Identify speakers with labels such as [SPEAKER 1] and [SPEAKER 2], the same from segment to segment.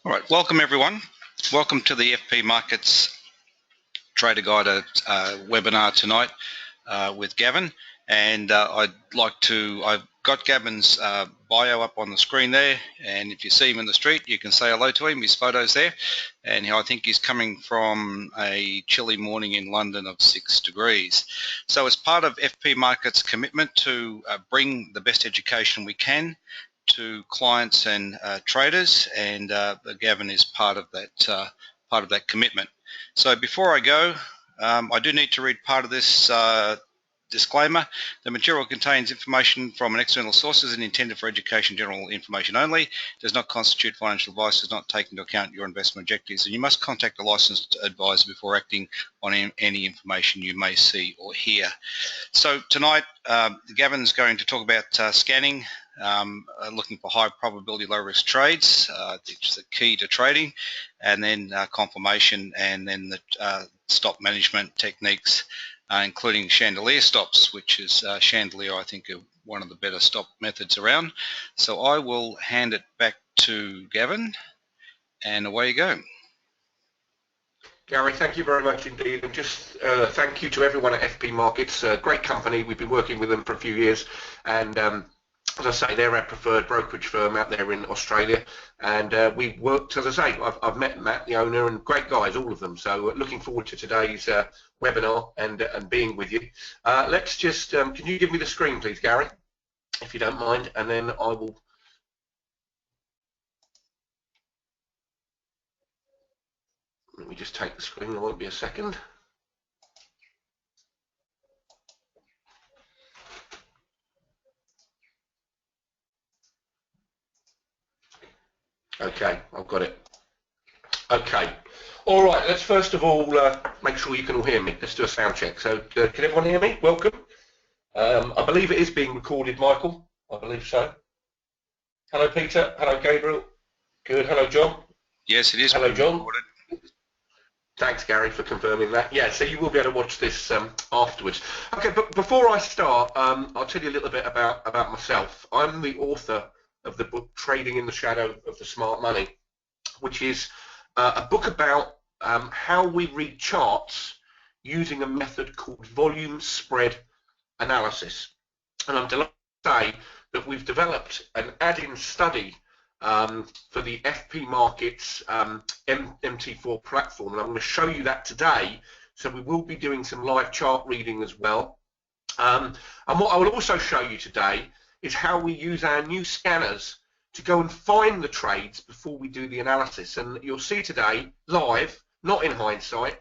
[SPEAKER 1] All right, welcome everyone. Welcome to the FP Markets Trader Guide webinar tonight with Gavin. And I've got Gavin's bio up on the screen there, and if you see him in the street, you can say hello to him. His photo's there, and I think he's coming from a chilly morning in London of 6 degrees. So as part of FP Markets' commitment to bring the best education we can to clients and traders, and Gavin is part of that commitment. So before I go, I do need to read part of this disclaimer. The material contains information from an external sources and intended for education, general information only. Does not constitute financial advice, does not take into account your investment objectives, and you must contact a licensed advisor before acting on any information you may see or hear. So tonight, Gavin's going to talk about scanning, looking for high probability, low risk trades, which is the key to trading, and then confirmation, and then the stop management techniques, including Chandelier stops, which is Chandelier, I think, one of the better stop methods around. So I will hand it back to Gavin, and away you go.
[SPEAKER 2] Gary, thank you very much indeed, and just thank you to everyone at FP Markets. Great company. We've been working with them for a few years, and as I say, they're our preferred brokerage firm out there in Australia, and we worked, as I say, I've met Matt, the owner, and great guys, all of them. So looking forward to today's webinar and being with you. Let's just, can you give me the screen, please, Gary, if you don't mind, and then I will. Let me just take the screen. There won't be a second. Okay, I've got it. Okay. All right, let's first of all make sure you can all hear me. Let's do a sound check. So can everyone hear me? Welcome. I believe it is being recorded, Michael. I believe so. Hello, Peter. Hello, Gabriel. Good. Hello, John.
[SPEAKER 1] Yes, it is.
[SPEAKER 2] Hello, John. Thanks, Gary, for confirming that. Yeah, so you will be able to watch this afterwards. Okay, but before I start, I'll tell you a little bit about myself. I'm the author of the book Trading in the Shadow of the Smart Money, which is a book about how we read charts using a method called volume spread analysis. And I'm delighted to say that we've developed an add-in study for the FP Markets MT4 Platform, and I'm going to show you that today. So we will be doing some live chart reading as well. And what I will also show you today is how we use our new scanners to go and find the trades before we do the analysis. And you'll see today, live, not in hindsight,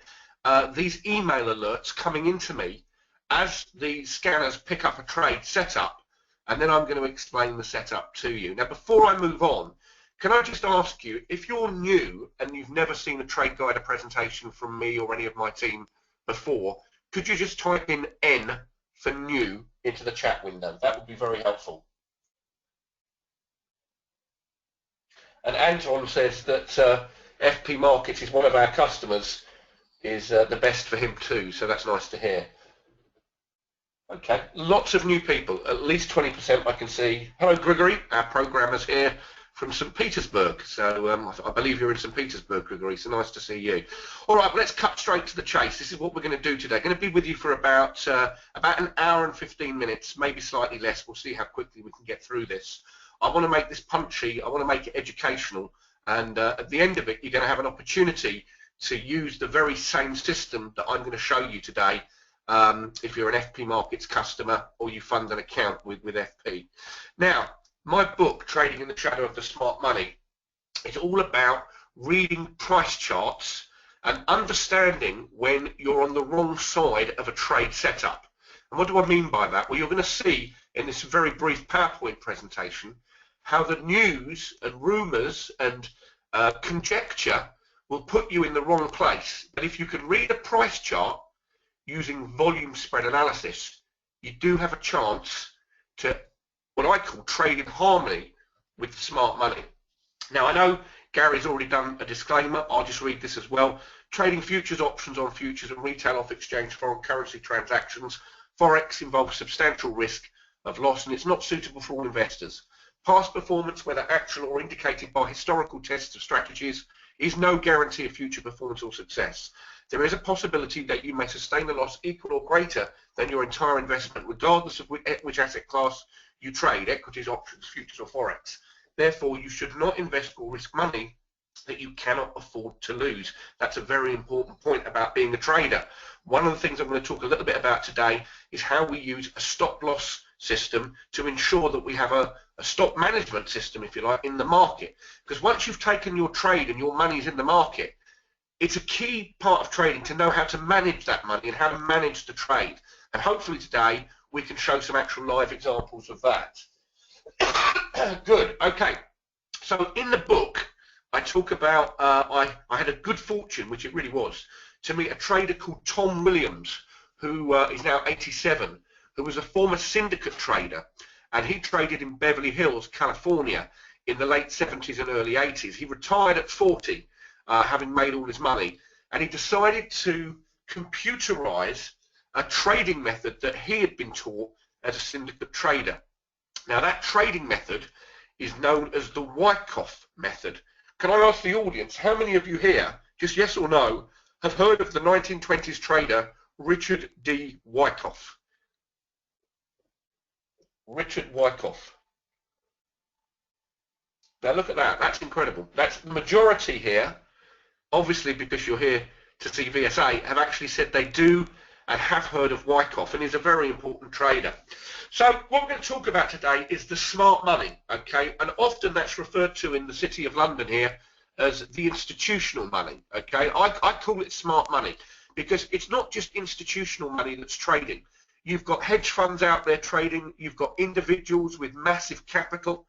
[SPEAKER 2] these email alerts coming into me as the scanners pick up a trade setup, and then I'm going to explain the setup to you. Now, before I move on, can I just ask you, if you're new and you've never seen a trade guide or presentation from me or any of my team before, could you just type in N for new into the chat window? That would be very helpful. And Anton says that FP Markets is one of our customers, is the best for him too, so that's nice to hear. Okay, lots of new people, at least 20% I can see. Hello Gregory, our programmer's here from St. Petersburg, so I believe you're in St. Petersburg, Gregory, so nice to see you. All right, let's cut straight to the chase. This is what we're going to do today. Going to be with you for about an hour and 15 minutes, maybe slightly less. We'll see how quickly we can get through this. I want to make this punchy, I want to make it educational, and at the end of it, you're going to have an opportunity to use the very same system that I'm going to show you today, if you're an FP Markets customer or you fund an account with FP. Now, my book, Trading in the Shadow of the Smart Money, is all about reading price charts and understanding when you're on the wrong side of a trade setup. And what do I mean by that? Well, you're going to see in this very brief PowerPoint presentation how the news and rumours and conjecture will put you in the wrong place. But if you can read a price chart using volume spread analysis, you do have a chance to what I call trade in harmony with smart money. Now, I know Gary's already done a disclaimer. I'll just read this as well. Trading futures, options on futures and retail off-exchange foreign currency transactions. Forex involves substantial risk of loss and it's not suitable for all investors. Past performance, whether actual or indicated by historical tests of strategies, is no guarantee of future performance or success. There is a possibility that you may sustain a loss equal or greater than your entire investment, regardless of which asset class you trade, equities, options, futures, or Forex. Therefore, you should not invest or risk money that you cannot afford to lose. That's a very important point about being a trader. One of the things I'm going to talk a little bit about today is how we use a stop loss system to ensure that we have a stop management system, if you like, in the market. Because once you've taken your trade and your money's in the market, it's a key part of trading to know how to manage that money and how to manage the trade. And hopefully today we can show some actual live examples of that. Good. Okay. So in the book, I talk about, I had a good fortune, which it really was, to meet a trader called Tom Williams, who is now 87, who was a former syndicate trader, and he traded in Beverly Hills, California, in the late 70s and early 80s. He retired at 40, having made all his money, and he decided to computerize a trading method that he had been taught as a syndicate trader. Now, that trading method is known as the Wycoff Method. Can I ask the audience, how many of you here, just yes or no, have heard of the 1920s trader Richard D Wyckoff? Richard Wyckoff. Now look at that, that's incredible. That's the majority here, obviously because you're here to see VSA, have actually said they do and have heard of Wyckoff, and he's a very important trader. So what we're going to talk about today is the smart money, okay? And often that's referred to in the City of London here as the institutional money, okay? I call it smart money because it's not just institutional money that's trading. You've got hedge funds out there trading, you've got individuals with massive capital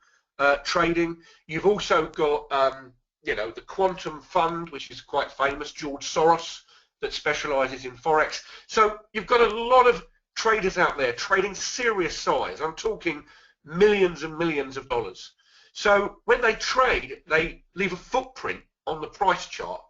[SPEAKER 2] trading, you've also got, you know, the quantum fund, which is quite famous, George Soros, that specializes in Forex. So you've got a lot of traders out there trading serious size. I'm talking millions and millions of dollars. So when they trade, they leave a footprint on the price chart,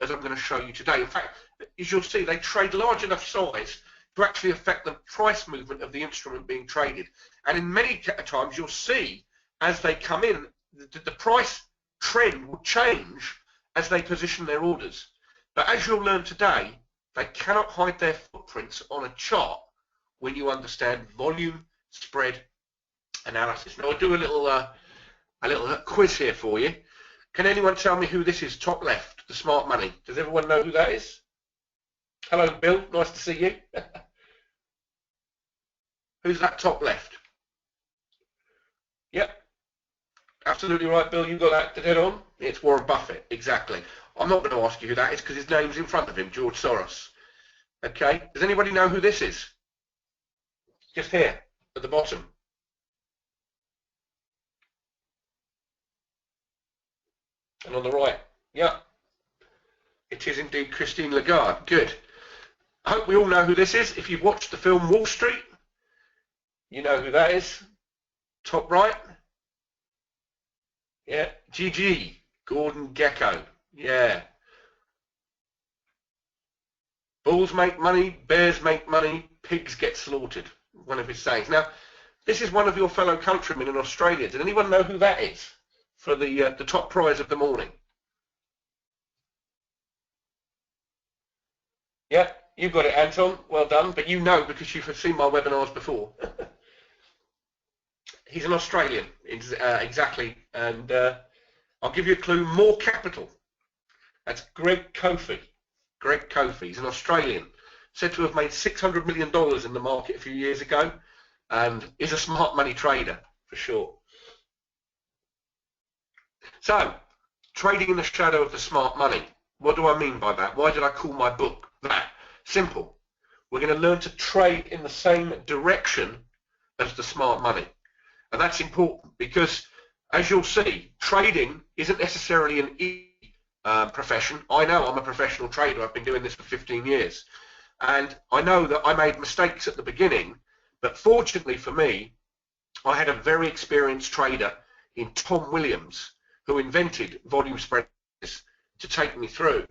[SPEAKER 2] as I'm going to show you today. In fact, as you'll see, they trade large enough size to actually affect the price movement of the instrument being traded. And in many times, you'll see as they come in, the price trend will change as they position their orders. But as you'll learn today, they cannot hide their footprints on a chart when you understand volume spread analysis. Now I'll do a little quiz here for you. Can anyone tell me who this is? Top left, the smart money. Does everyone know who that is? Hello, Bill. Nice to see you. Who's that top left? Yep. Absolutely right, Bill. You got that dead on. It's Warren Buffett. Exactly. I'm not going to ask you who that is because his name's in front of him, George Soros. Okay. Does anybody know who this is? Just here at the bottom. And on the right. Yeah. It is indeed Christine Lagarde. Good. I hope we all know who this is. If you've watched the film Wall Street, you know who that is. Top right. Yeah. GG. Gordon Gekko. Yeah. Bulls make money, bears make money, pigs get slaughtered. One of his sayings. Now, this is one of your fellow countrymen in Australia. Did anyone know who that is for the top prize of the morning? Yeah, you got it, Anton. Well done. But you know because you've seen my webinars before. He's an Australian, exactly. And I'll give you a clue. More capital. That's Greg Kofi. Greg Kofi. He's an Australian. Said to have made $600 million in the market a few years ago. And is a smart money trader, for sure. So, trading in the shadow of the smart money. What do I mean by that? Why did I call my book that? Simple. We're going to learn to trade in the same direction as the smart money. And that's important because, as you'll see, trading isn't necessarily an easy profession. I know I'm a professional trader. I've been doing this for 15 years. And I know that I made mistakes at the beginning, but fortunately for me, I had a very experienced trader in Tom Williams who invented volume spreads to take me through.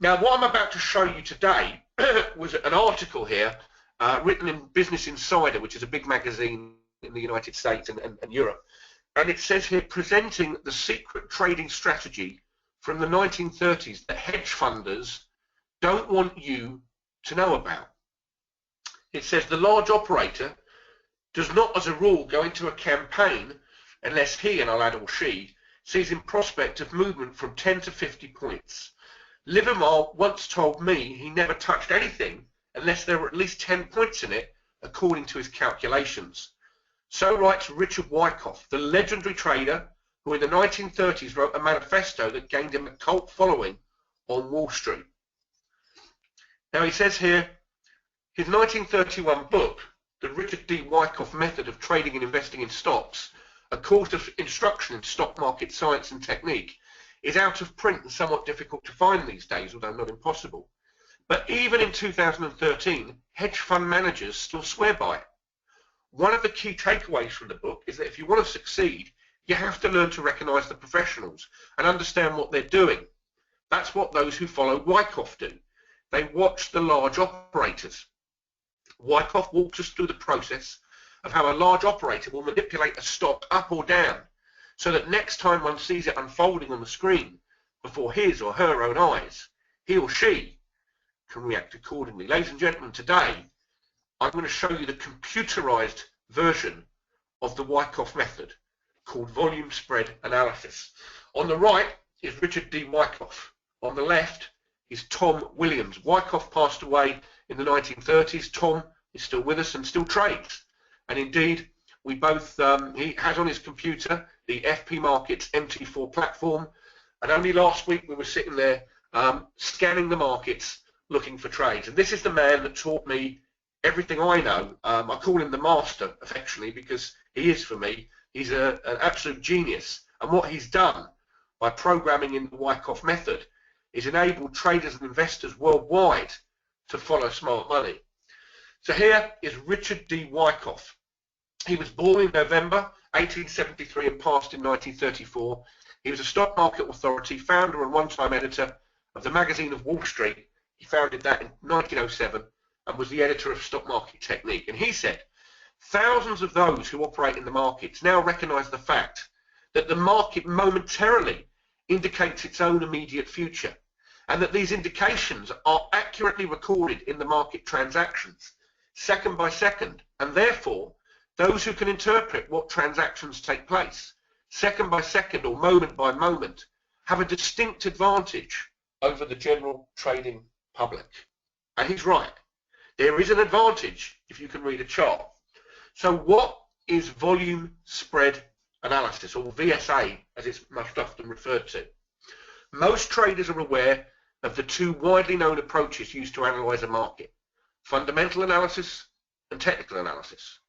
[SPEAKER 2] Now, what I'm about to show you today was an article here written in Business Insider, which is a big magazine in the United States and Europe. And it says here, presenting the secret trading strategy from the 1930s that hedge funders don't want you to know about. It says the large operator does not as a rule go into a campaign unless he, and I'll add or she, sees in prospect of movement from 10 to 50 points. Livermore once told me he never touched anything unless there were at least 10 points in it, according to his calculations. So writes Richard Wyckoff, the legendary trader who in the 1930s wrote a manifesto that gained him a cult following on Wall Street. Now he says here, his 1931 book, The Richard D Wyckoff Method of Trading and Investing in Stocks, a course of instruction in stock market science and technique, is out of print and somewhat difficult to find these days, although not impossible. But even in 2013, hedge fund managers still swear by it. One of the key takeaways from the book is that if you want to succeed, you have to learn to recognize the professionals and understand what they're doing. That's what those who follow Wyckoff do. They watch the large operators. Wyckoff walks us through the process of how a large operator will manipulate a stock up or down so that next time one sees it unfolding on the screen before his or her own eyes, he or she can react accordingly. Ladies and gentlemen, today I'm going to show you the computerized version of the Wycoff method called volume spread analysis. On the right is Richard D Wyckoff. On the left is Tom Williams. Wyckoff passed away in the 1930s. Tom is still with us and still trades. And indeed, we both, he has on his computer the FP Markets MT4 Platform. And only last week we were sitting there scanning the markets looking for trades. And this is the man that taught me everything I know. I call him the master, affectionately, because he is for me. He's an absolute genius. And what he's done by programming in the Wycoff method is enabled traders and investors worldwide to follow smart money. So here is Richard D Wyckoff. He was born in November 1873 and passed in 1934. He was a stock market authority, founder and one-time editor of the magazine of Wall Street. He founded that in 1907 and was the editor of Stock Market Technique. And he said, thousands of those who operate in the markets now recognize the fact that the market momentarily indicates its own immediate future, and that these indications are accurately recorded in the market transactions, second by second, and therefore those who can interpret what transactions take place, second by second or moment by moment, have a distinct advantage over the general trading public. And he's right. There is an advantage if you can read a chart. So what is volume spread analysis, or VSA as it's most often referred to? Most traders are aware of the two widely known approaches used to analyze a market: fundamental analysis and technical analysis.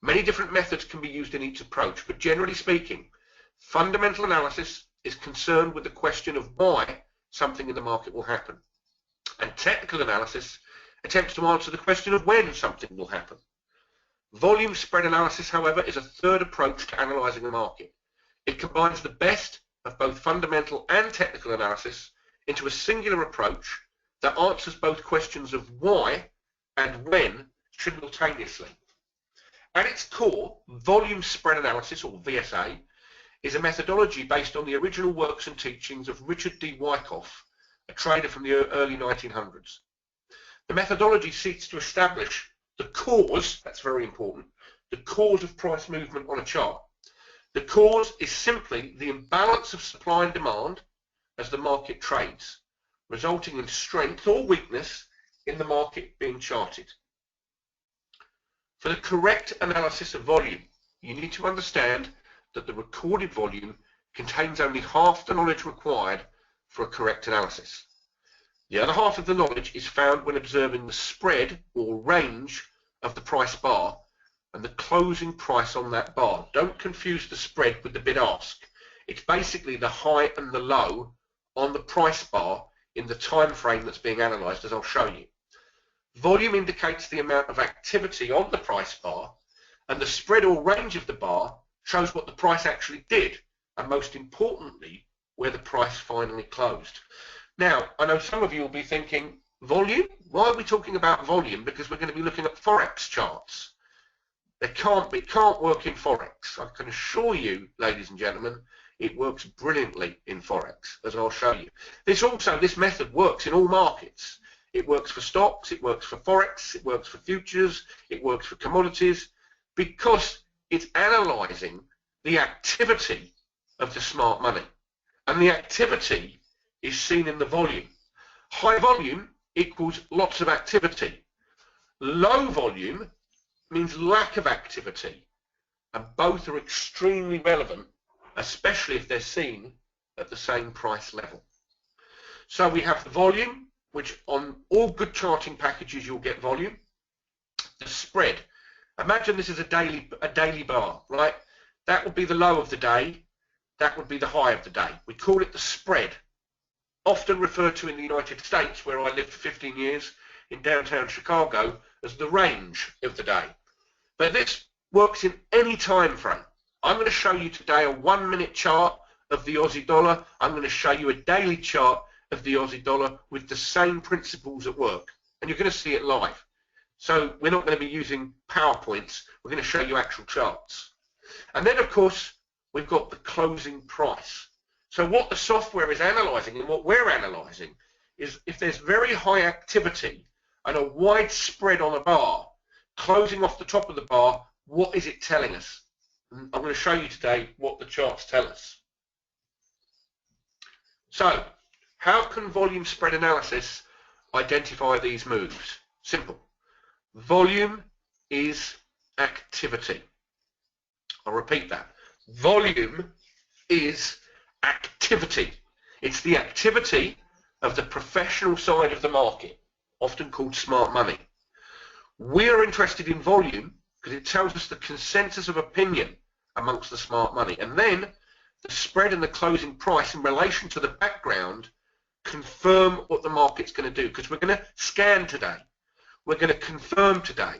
[SPEAKER 2] Many different methods can be used in each approach, but generally speaking, fundamental analysis is concerned with the question of why something in the market will happen, and technical analysis attempts to answer the question of when something will happen. Volume spread analysis, however, is a third approach to analyzing a market. It combines the best of both fundamental and technical analysis into a singular approach that answers both questions of why and when simultaneously. At its core, volume spread analysis, or VSA, is a methodology based on the original works and teachings of Richard D Wyckoff, a trader from the early 1900s. The methodology seeks to establish the cause, that's very important, the cause of price movement on a chart. The cause is simply the imbalance of supply and demand as the market trades, resulting in strength or weakness in the market being charted. For the correct analysis of volume, you need to understand that the recorded volume contains only half the knowledge required for a correct analysis. The other half of the knowledge is found when observing the spread or range of the price bar and the closing price on that bar. Don't confuse the spread with the bid-ask. It's basically the high and the low on the price bar in the time frame that's being analyzed, as I'll show you. Volume indicates the amount of activity on the price bar, and the spread or range of the bar shows what the price actually did, and most importantly, where the price finally closed. Now, I know some of you will be thinking, volume? Why are we talking about volume? Because we're going to be looking at Forex charts. It can't work in Forex. I can assure you, ladies and gentlemen, it works brilliantly in Forex, as I'll show you. This method works in all markets. It works for stocks, it works for Forex, it works for futures, it works for commodities, because it's analysing the activity of the smart money. And the activity is seen in the volume. High volume equals lots of activity. Low volume means lack of activity. And both are extremely relevant, especially if they're seen at the same price level. So we have the volume, which on all good charting packages you'll get volume. The spread. Imagine this is a daily bar, right? That would be the low of the day. That would be the high of the day. We call it the spread. Often referred to in the United States, where I lived for 15 years in downtown Chicago, as the range of the day. But this works in any time frame. I'm going to show you today a 1 minute chart of the Aussie dollar. I'm going to show you a daily chart of the Aussie dollar with the same principles at work. And you're going to see it live. So we're not going to be using PowerPoints. We're going to show you actual charts. And then, of course, we've got the closing price. So what the software is analysing and what we're analysing is if there's very high activity and a wide spread on a bar, closing off the top of the bar, what is it telling us? And I'm going to show you today what the charts tell us. So, how can volume spread analysis identify these moves? Simple. Volume is activity. I'll repeat that. Volume is activity. It's the activity of the professional side of the market, often called smart money. We're interested in volume because it tells us the consensus of opinion amongst the smart money. And then the spread and the closing price in relation to the background confirm what the market's going to do, because we're going to scan today. We're going to confirm today.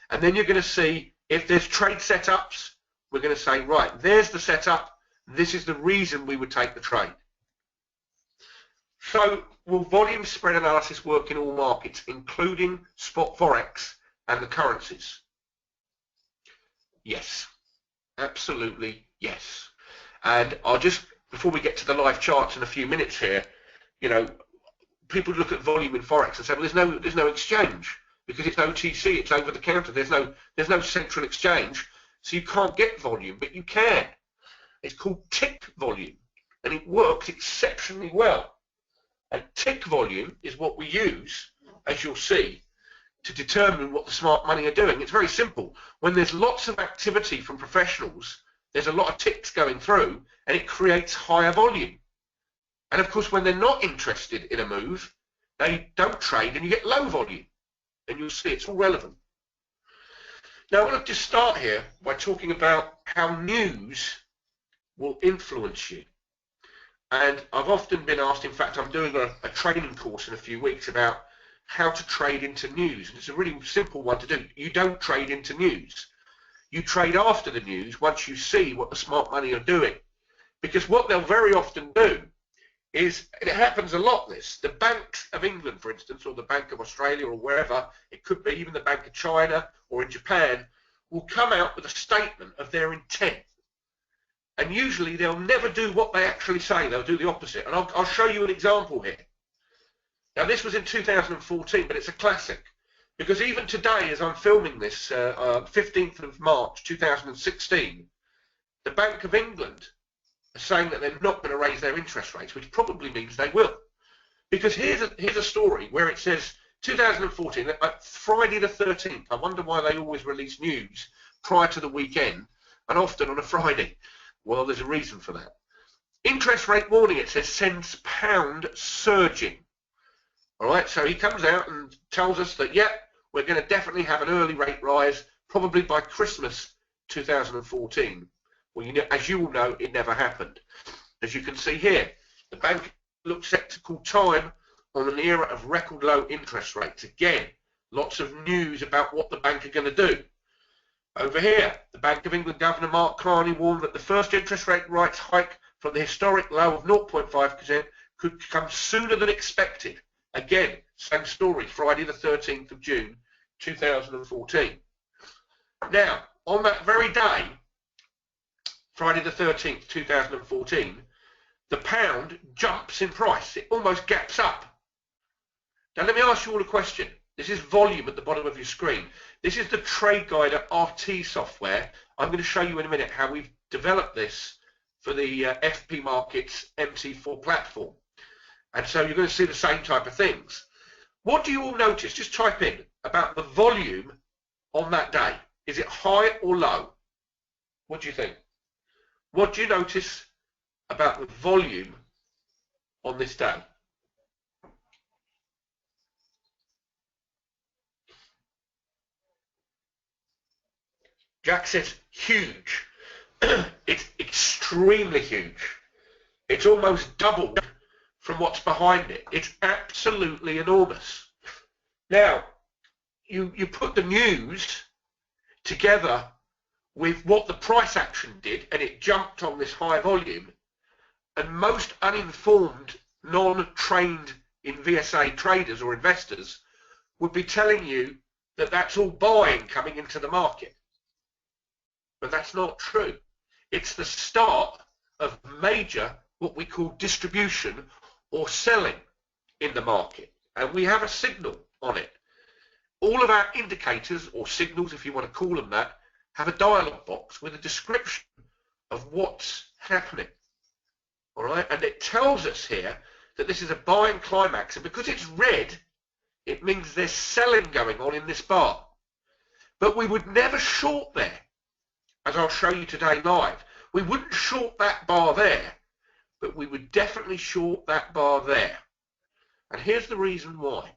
[SPEAKER 2] And then you're going to see if there's trade setups, we're going to say, right, there's the setup. This is the reason we would take the trade. So will volume spread analysis work in all markets, including spot Forex and the currencies? Yes, absolutely yes. And I'll just, before we get to the live charts in a few minutes here, you know, people look at volume in Forex and say, well, there's no exchange because it's OTC, it's over the counter. There's no central exchange, so you can't get volume, but you can. It's called tick volume, and it works exceptionally well. And tick volume is what we use, as you'll see, to determine what the smart money are doing. It's very simple. When there's lots of activity from professionals, there's a lot of ticks going through, and it creates higher volume. And of course, when they're not interested in a move, they don't trade, and you get low volume. And you'll see it's all relevant. Now, I want to just start here by talking about how news will influence you. And I've often been asked, in fact, I'm doing a training course in a few weeks about how to trade into news. And it's a really simple one to do. You don't trade into news. You trade after the news once you see what the smart money are doing. Because what they'll very often do is, and it happens a lot, the Bank of England, for instance, or the Bank of Australia, or wherever, it could be even the Bank of China or in Japan, will come out with a statement of their intent. And usually they'll never do what they actually say, they'll do the opposite. And I'll show you an example here. Now, this was in 2014, but it's a classic. Because even today, as I'm filming this, 15th of March 2016, the Bank of England are saying that they're not going to raise their interest rates, which probably means they will. Because here's a story where it says 2014, Friday the 13th. I wonder why they always release news prior to the weekend and often on a Friday. Well, there's a reason for that. Interest rate warning, it says, sends pound surging. All right, so he comes out and tells us that, yeah, we're going to definitely have an early rate rise, probably by Christmas 2014. Well, as you all know, it never happened. As you can see here, the bank looks set to call time on an era of record low interest rates. Again, lots of news about what the bank are going to do. Over here, the Bank of England Governor Mark Carney warned that the first interest rate hike from the historic low of 0.5% could come sooner than expected. Again, same story, Friday the 13th of June 2014. Now, on that very day, Friday the 13th, 2014, the pound jumps in price. It almost gaps up. Now let me ask you all a question. This is volume at the bottom of your screen. This is the Trade Guider RT software. I'm going to show you in a minute how we've developed this for the FP Markets MT4 platform. And so you're going to see the same type of things. What do you all notice? Just type in about the volume on that day. Is it high or low? What do you think? What do you notice about the volume on this day? Jack says huge. It's extremely huge. It's almost doubled from what's behind it. It's absolutely enormous. Now, you put the news together with what the price action did, and it jumped on this high volume, and most uninformed, non-trained in VSA traders or investors would be telling you that that's all buying coming into the market. But that's not true. It's the start of major, what we call distribution or selling in the market. And we have a signal on it. All of our indicators, or signals if you want to call them that, have a dialog box with a description of what's happening. All right, and it tells us here that this is a buying climax, and because it's red, it means there's selling going on in this bar. But we would never short there, as I'll show you today live. We wouldn't short that bar there, but we would definitely short that bar there. And here's the reason why.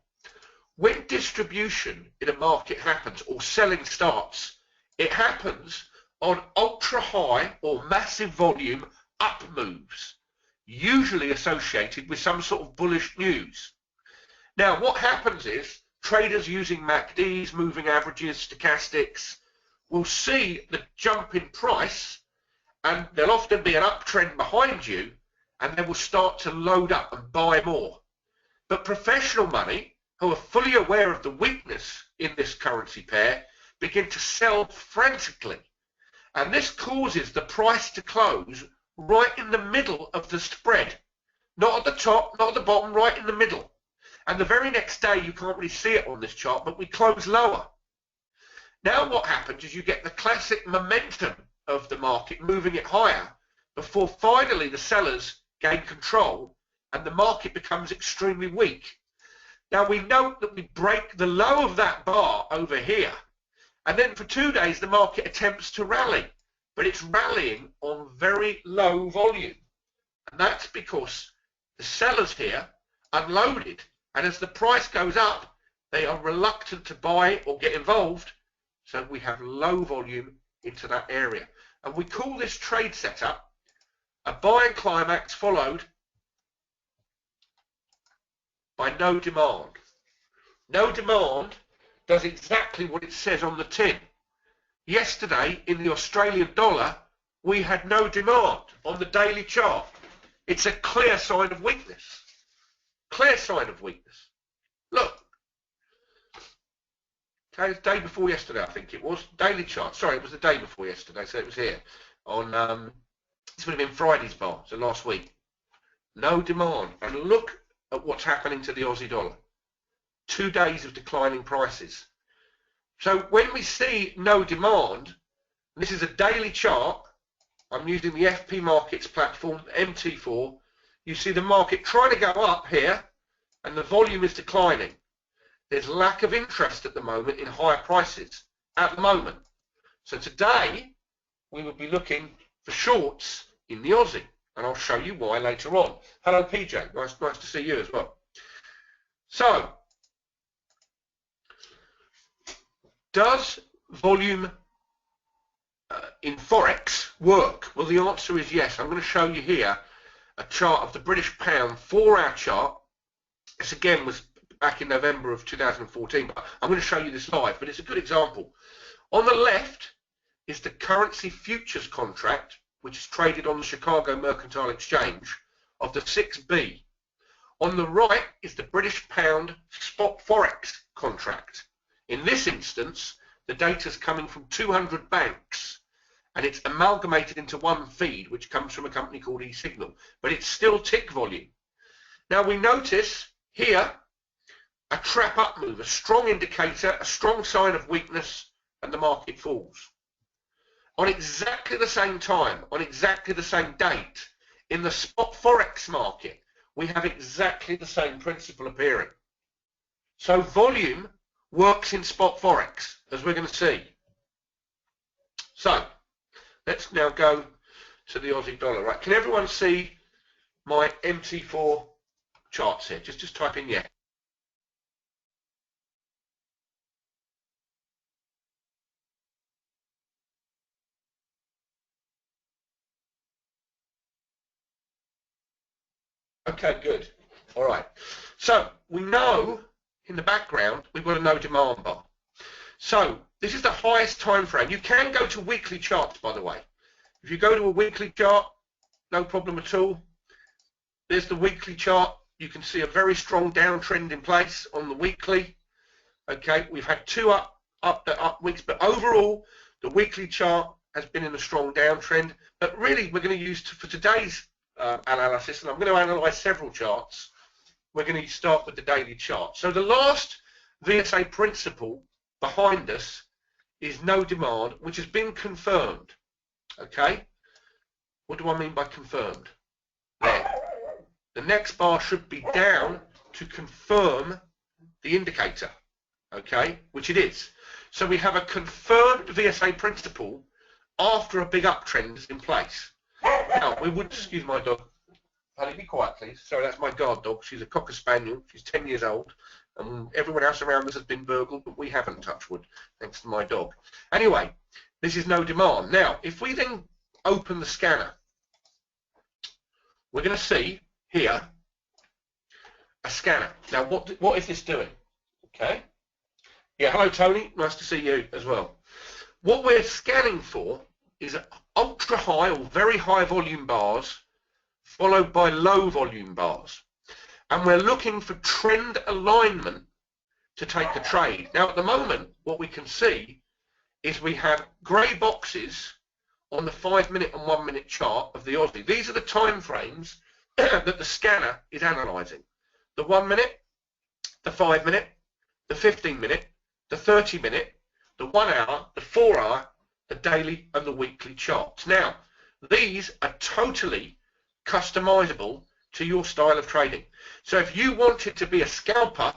[SPEAKER 2] When distribution in a market happens, or selling starts, it happens on ultra high or massive volume up moves, usually associated with some sort of bullish news. Now what happens is traders using MACDs, moving averages, stochastics, will see the jump in price, and there'll often be an uptrend behind you, and they will start to load up and buy more. But professional money, who are fully aware of the weakness in this currency pair, begin to sell frantically, and this causes the price to close right in the middle of the spread, not at the top, not at the bottom, right in the middle. And the very next day, you can't really see it on this chart, but we close lower. Now what happens is you get the classic momentum of the market moving it higher before finally the sellers gain control and the market becomes extremely weak. Now we note that we break the low of that bar over here, and then for 2 days the market attempts to rally, but it's rallying on very low volume, and that's because the sellers here unloaded, and as the price goes up they are reluctant to buy or get involved, so we have low volume into that area. And we call this trade setup a buying climax followed by no demand. No demand does exactly what it says on the tin. Yesterday in the Australian dollar we had no demand on the daily chart. It's a clear sign of weakness. Clear sign of weakness. Look. Okay, the day before yesterday, I think it was. Daily chart. Sorry, it was the day before yesterday, so it was here. On this would have been Friday's bar, so last week. No demand. And look at what's happening to the Aussie dollar. 2 days of declining prices. So when we see no demand, this is a daily chart. I'm using the FP Markets platform, MT4. You see the market trying to go up here, and the volume is declining. There's lack of interest at the moment in higher prices, at the moment. So today, we will be looking for shorts in the Aussie, and I'll show you why later on. Hello, PJ. Nice to see you as well. So, does volume in Forex work? Well, the answer is yes. I'm going to show you here a chart of the British pound 4-hour chart. This again was back in November of 2014, but I'm going to show you this live, but it's a good example. On the left is the currency futures contract, which is traded on the Chicago Mercantile Exchange, of the 6B. On the right is the British pound spot Forex contract. In this instance, the data's coming from 200 banks, and it's amalgamated into one feed, which comes from a company called eSignal, but it's still tick volume. Now we notice here a trap up move, a strong indicator, a strong sign of weakness, and the market falls. On exactly the same time, on exactly the same date, in the spot Forex market, we have exactly the same principle appearing. So volume works in spot Forex, as we're going to see. So let's now go to the Aussie dollar. Right? Can everyone see my MT4 charts here? Just type in yeah. Okay, good. All right. So we know in the background we've got a no demand bar. So this is the highest time frame. You can go to weekly charts, by the way. If you go to a weekly chart, no problem at all. There's the weekly chart. You can see a very strong downtrend in place on the weekly. Okay, we've had two up weeks, but overall the weekly chart has been in a strong downtrend. But really, we're going to use for today's analysis, and I'm going to analyze several charts. We're going to start with the daily chart. So the last VSA principle behind us is no demand, which has been confirmed. Okay, what do I mean by confirmed? There. The next bar should be down to confirm the indicator, okay, which it is. So we have a confirmed VSA principle after a big uptrend is in place. Now, we would, excuse my dog, honey, be quiet please. Sorry, that's my guard dog. She's a Cocker Spaniel. She's 10 years old. And everyone else around us has been burgled, but we haven't, touched wood, thanks to my dog. Anyway, this is no demand. Now, if we then open the scanner, we're going to see here a scanner. Now, what is this doing? Okay. Yeah, hello Tony, nice to see you as well. What we're scanning for is ultra high or very high volume bars followed by low volume bars. And we're looking for trend alignment to take a trade. Now, at the moment, what we can see is we have grey boxes on the 5-minute and 1-minute chart of the Aussie. These are the time frames that the scanner is analysing. The 1-minute, the 5-minute, the 15-minute, the 30-minute, the 1 hour, the 4 hour, the daily and the weekly charts. Now, these are totally customizable to your style of trading. So if you wanted to be a scalper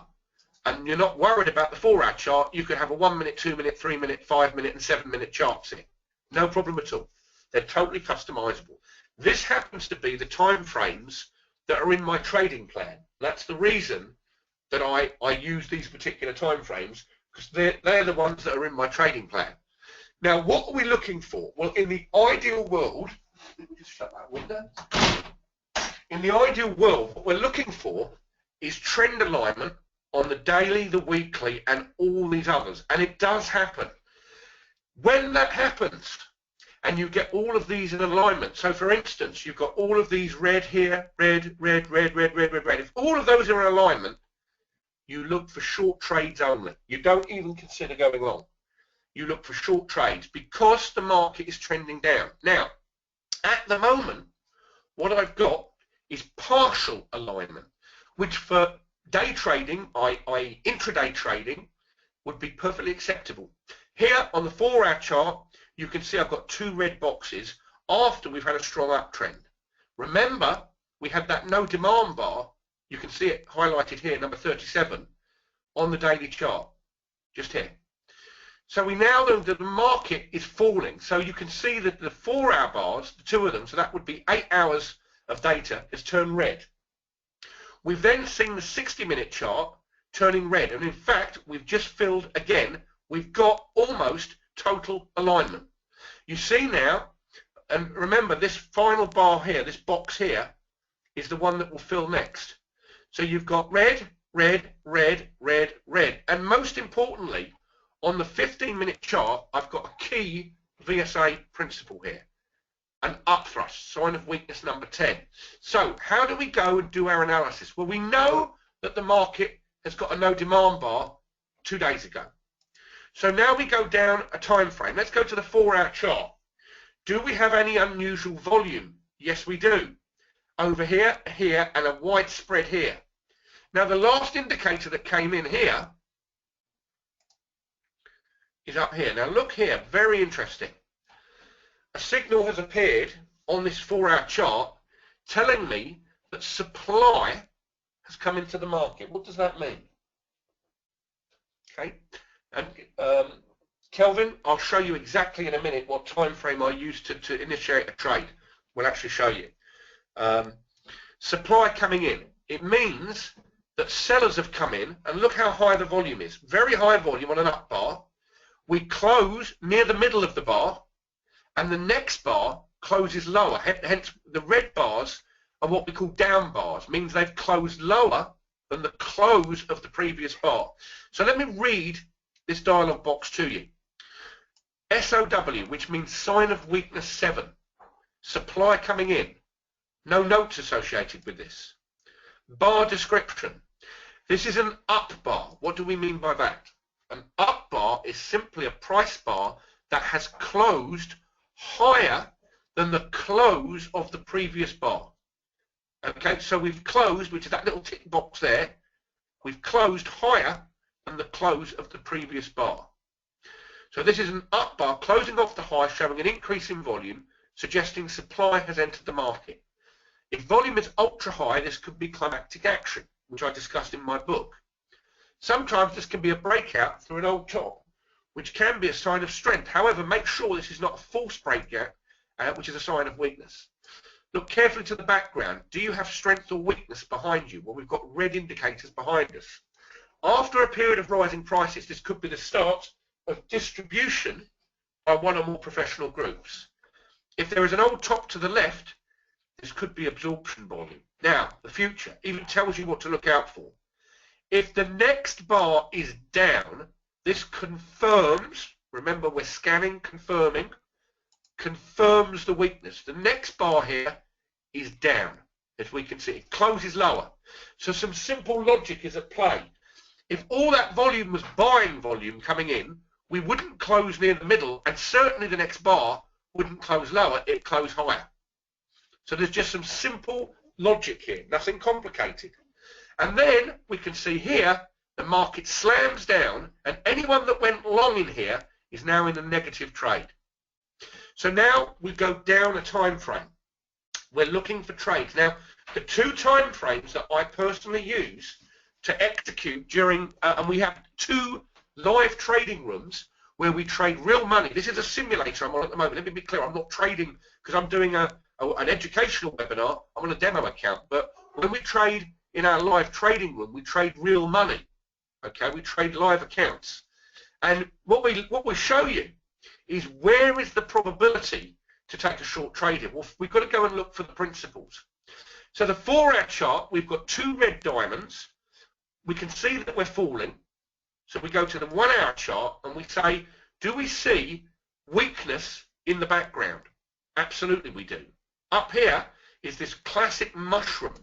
[SPEAKER 2] and you're not worried about the 4-hour chart, you could have a 1-minute, 2-minute, 3-minute, 5-minute and 7-minute charts here. No problem at all. They're totally customizable. This happens to be the time frames that are in my trading plan. That's the reason that I use these particular time frames, because they're the ones that are in my trading plan. Now, what are we looking for? Well, in the ideal world, let me just shut that window. In the ideal world, what we're looking for is trend alignment on the daily, the weekly, and all these others. And it does happen. When that happens, and you get all of these in alignment, so for instance, you've got all of these red here, red, red, red, red, red, red, red. If all of those are in alignment, you look for short trades only. You don't even consider going long. You look for short trades because the market is trending down. Now, at the moment, what I've got is partial alignment, which for day trading, i.e. intraday trading, would be perfectly acceptable. Here on the 4-hour chart, you can see I've got 2 red boxes after we've had a strong uptrend. Remember, we had that no demand bar. You can see it highlighted here, number 37, on the daily chart, just here. So we now know that the market is falling. So you can see that the 4-hour bars, the 2 of them, so that would be 8 hours of data, has turned red. We've then seen the 60-minute chart turning red. And in fact, we've just filled again, we've got almost total alignment. You see now, and remember this final bar here, this box here, is the one that will fill next. So you've got red, red, red, red, red. And most importantly, on the 15-minute chart, I've got a key VSA principle here. An upthrust, sign of weakness number 10. So how do we go and do our analysis? Well, we know that the market has got a no demand bar 2 days ago. So now we go down a time frame. Let's go to the 4-hour chart. Do we have any unusual volume? Yes, we do. Over here, here, and a widespread here. Now, the last indicator that came in here is up here. Now, look here, very interesting. A signal has appeared on this 4-hour chart telling me that supply has come into the market. What does that mean? Okay, and Kelvin, I'll show you exactly in a minute what time frame I used to initiate a trade. We'll actually show you. Supply coming in. It means that sellers have come in, and look how high the volume is. Very high volume on an up bar. We close near the middle of the bar, and the next bar closes lower. Hence, the red bars are what we call down bars, means they've closed lower than the close of the previous bar. So let me read this dialog box to you. SOW, which means sign of weakness 7. Supply coming in. No notes associated with this. Bar description. This is an up bar. What do we mean by that? An up bar is simply a price bar that has closed higher than the close of the previous bar. Okay, so we've closed, which is that little tick box there, we've closed higher than the close of the previous bar. So this is an up bar closing off the high, showing an increase in volume, suggesting supply has entered the market. If volume is ultra high, this could be climactic action, which I discussed in my book. Sometimes this can be a breakout through an old top, which can be a sign of strength. However, make sure this is not a false breakout, which is a sign of weakness. Look carefully to the background. Do you have strength or weakness behind you? Well, we've got red indicators behind us. After a period of rising prices, this could be the start of distribution by one or more professional groups. If there is an old top to the left, this could be absorption volume. Now, the future even tells you what to look out for. If the next bar is down, this confirms, remember we're scanning, confirms the weakness. The next bar here is down, as we can see. It closes lower. So some simple logic is at play. If all that volume was buying volume coming in, we wouldn't close near the middle, and certainly the next bar wouldn't close lower, it'd close higher. So there's just some simple logic here, nothing complicated. And then we can see here the market slams down, and anyone that went long in here is now in a negative trade. So now we go down a time frame. We're looking for trades. Now, the 2 time frames that I personally use to execute during, and we have 2 live trading rooms where we trade real money. This is a simulator I'm on at the moment. Let me be clear, I'm not trading because I'm doing an educational webinar. I'm on a demo account. But when we trade in our live trading room, we trade real money. Okay, we trade live accounts. And what we show you is where is the probability to take a short trade in. Well, we've got to go and look for the principles. So the 4-hour chart, we've got 2 red diamonds. We can see that we're falling. So we go to the 1-hour chart and we say, do we see weakness in the background? Absolutely we do. Up here is this classic mushroom.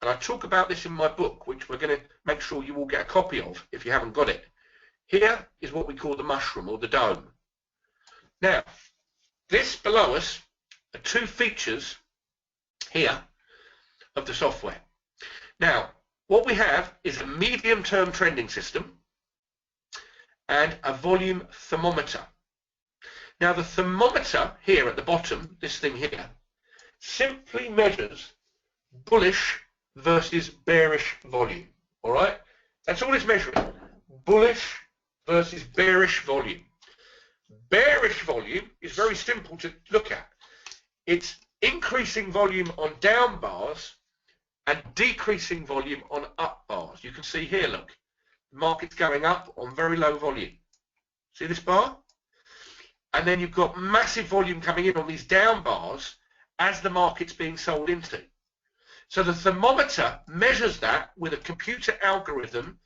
[SPEAKER 2] And I talk about this in my book, which we're going to make sure you all get a copy of if you haven't got it. Here is what we call the mushroom or the dome. Now, this below us are 2 features here of the software. Now, what we have is a medium-term trending system and a volume thermometer. Now, the thermometer here at the bottom, this thing here, simply measures bullish versus bearish volume. All right? That's all it's measuring. Bullish versus bearish volume. Bearish volume is very simple to look at. It's increasing volume on down bars and decreasing volume on up bars. You can see here, look, the market's going up on very low volume. See this bar? And then you've got massive volume coming in on these down bars as the market's being sold into. So the thermometer measures that with a computer algorithm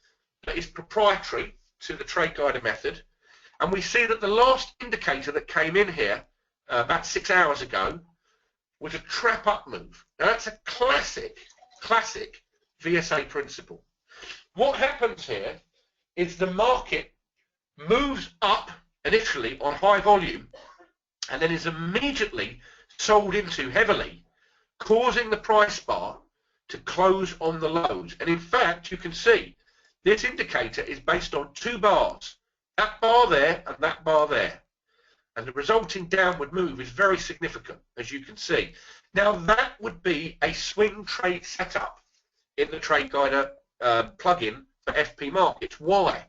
[SPEAKER 2] that is proprietary to the Trade Guider method. And we see that the last indicator that came in here about 6 hours ago was a trap up move. Now that's a classic VSA principle. What happens here is the market moves up initially on high volume and then is immediately sold into heavily, causing the price bar to close on the lows. And in fact, you can see this indicator is based on two bars, that bar there and that bar there. And the resulting downward move is very significant, as you can see. Now, that would be a swing trade setup in the Trade Guider plugin for FP Markets. Why?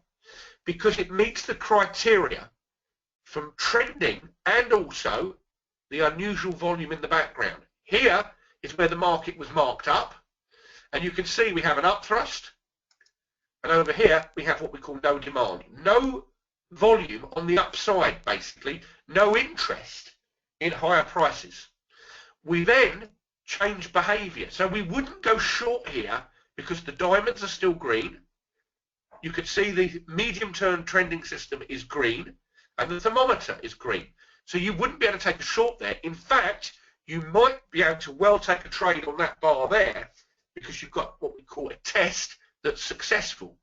[SPEAKER 2] Because it meets the criteria from trending and also the unusual volume in the background. Here is where the market was marked up, and you can see we have an upthrust, and over here we have what we call no demand. No volume on the upside, basically, no interest in higher prices. We then change behavior. So we wouldn't go short here because the diamonds are still green. You could see the medium-term trending system is green and the thermometer is green. So you wouldn't be able to take a short there. In fact, you might be able to well take a trade on that bar there because you've got what we call a test that's successful.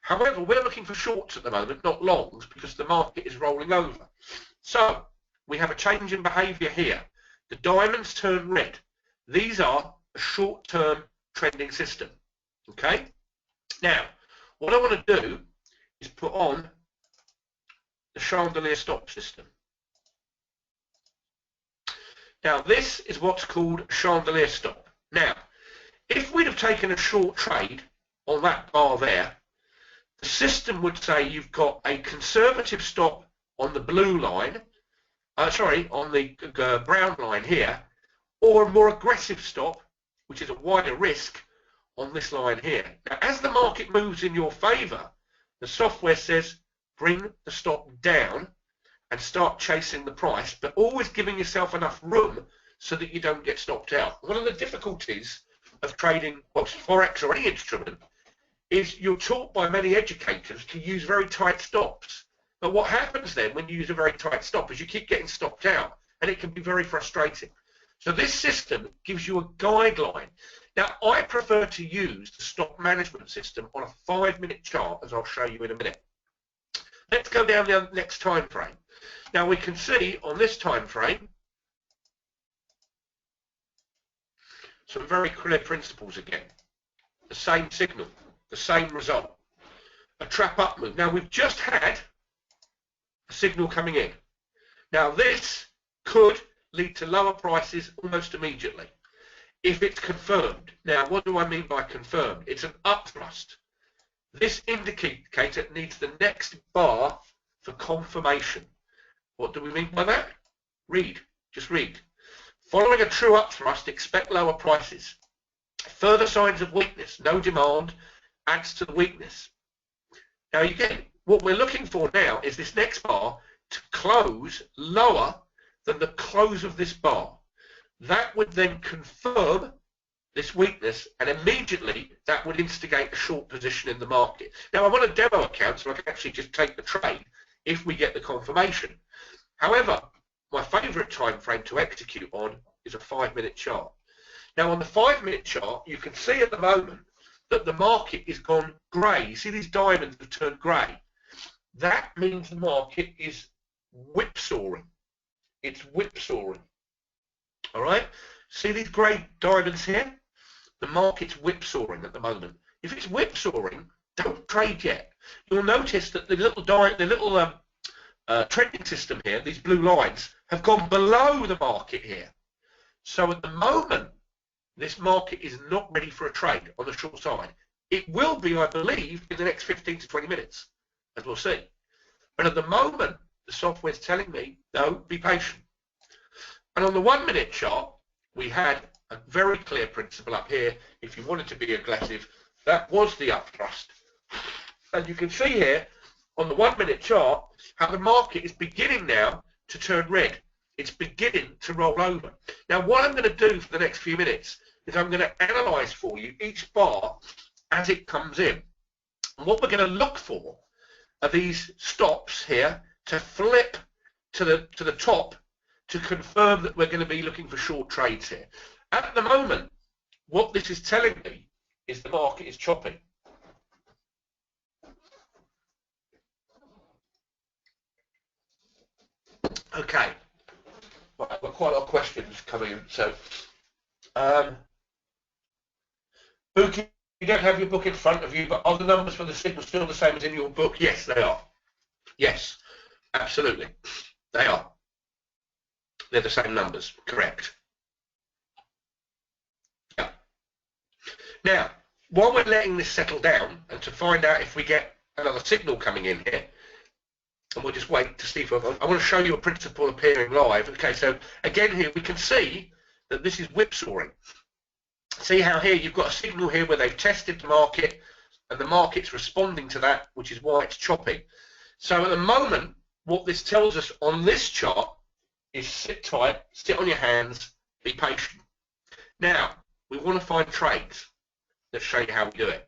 [SPEAKER 2] However, we're looking for shorts at the moment, not longs, because the market is rolling over. So we have a change in behavior here. The diamonds turn red. These are a short-term trending system. Okay? Now, what I want to do is put on the Chandelier stop system. Now, this is what's called Chandelier stop. Now, if we'd have taken a short trade on that bar there, the system would say you've got a conservative stop on the blue line, on the brown line here, or a more aggressive stop, which is a wider risk, on this line here. Now, as the market moves in your favor, the software says bring the stop down and start chasing the price, but always giving yourself enough room so that you don't get stopped out. One of the difficulties of trading Forex or any instrument is you're taught by many educators to use very tight stops. But what happens then when you use a very tight stop is you keep getting stopped out, and it can be very frustrating. So this system gives you a guideline. Now, I prefer to use the stop management system on a 5-minute chart, as I'll show you in a minute. Let's go down the next time frame. Now, we can see on this time frame some very clear principles again. The same signal, the same result, a trap up move. Now, we've just had a signal coming in. Now, this could lead to lower prices almost immediately if it's confirmed. Now, what do I mean by confirmed? It's an upthrust. This indicator needs the next bar for confirmation. What do we mean by that? Read. Just read. Following a true upthrust, expect lower prices. Further signs of weakness, no demand, adds to the weakness. Now, again, what we're looking for now is this next bar to close lower than the close of this bar. That would then confirm this weakness, and immediately that would instigate a short position in the market. Now, I want a demo account so I can actually just take the trade if we get the confirmation. However, my favorite time frame to execute on is a 5-minute chart. Now, on the 5-minute chart, you can see at the moment that the market is gone grey. You see these diamonds have turned grey. That means the market is whipsawing. It's whipsawing. All right? See these grey diamonds here? The market's whipsawing at the moment. If it's whipsawing, don't trade yet. You'll notice that the little trending system here, these blue lines, have gone below the market here. So at the moment, this market is not ready for a trade on the short side. It will be, I believe, in the next 15 to 20 minutes, as we'll see. But at the moment, the software is telling me, no, be patient. And on the 1-minute chart, we had a very clear principle up here. If you wanted to be aggressive, that was the upthrust. And you can see here on the 1-minute chart how the market is beginning now to turn red. It's beginning to roll over. Now, what I'm going to do for the next few minutes is I'm going to analyze for you each bar as it comes in. And what we're going to look for are these stops here to flip to the top to confirm that we're going to be looking for short trades here. At the moment, what this is telling me is the market is choppy. Okay. Right, I've got quite a lot of questions coming in. So, book, you don't have your book in front of you, but are the numbers for the signal still the same as in your book? Yes, they are. Yes, absolutely. They are. They're the same numbers, correct. Yeah. Now, while we're letting this settle down, and to find out if we get another signal coming in here, and we'll just wait to see if I want to show you a principle appearing live. Okay, so again here we can see that this is whipsawing. See how here you've got a signal here where they've tested the market, and the market's responding to that, which is why it's chopping. So at the moment, what this tells us on this chart is sit tight, sit on your hands, be patient. Now, we want to find trades. Let's show you how we do it.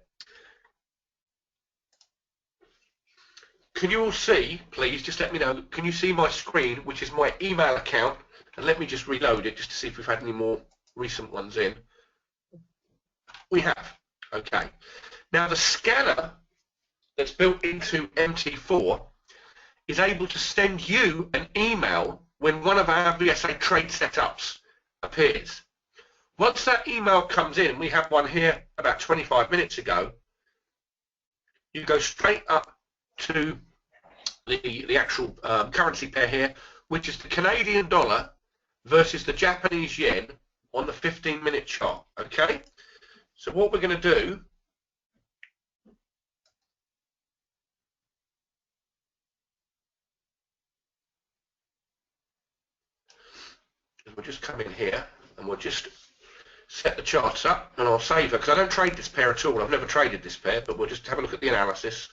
[SPEAKER 2] Can you all see, please, just let me know, can you see my screen, which is my email account? And let me just reload it just to see if we've had any more recent ones in. We have. Okay. Now, the scanner that's built into MT4 is able to send you an email when one of our VSA trade setups appears. Once that email comes in, we have one here about 25 minutes ago, you go straight up to the actual currency pair here, which is the Canadian dollar versus the Japanese yen on the 15-minute chart. Okay, so what we're going to do is we'll just come in here and we'll just set the charts up, and I'll save her because I don't trade this pair at all. I've never traded this pair, but we'll just have a look at the analysis.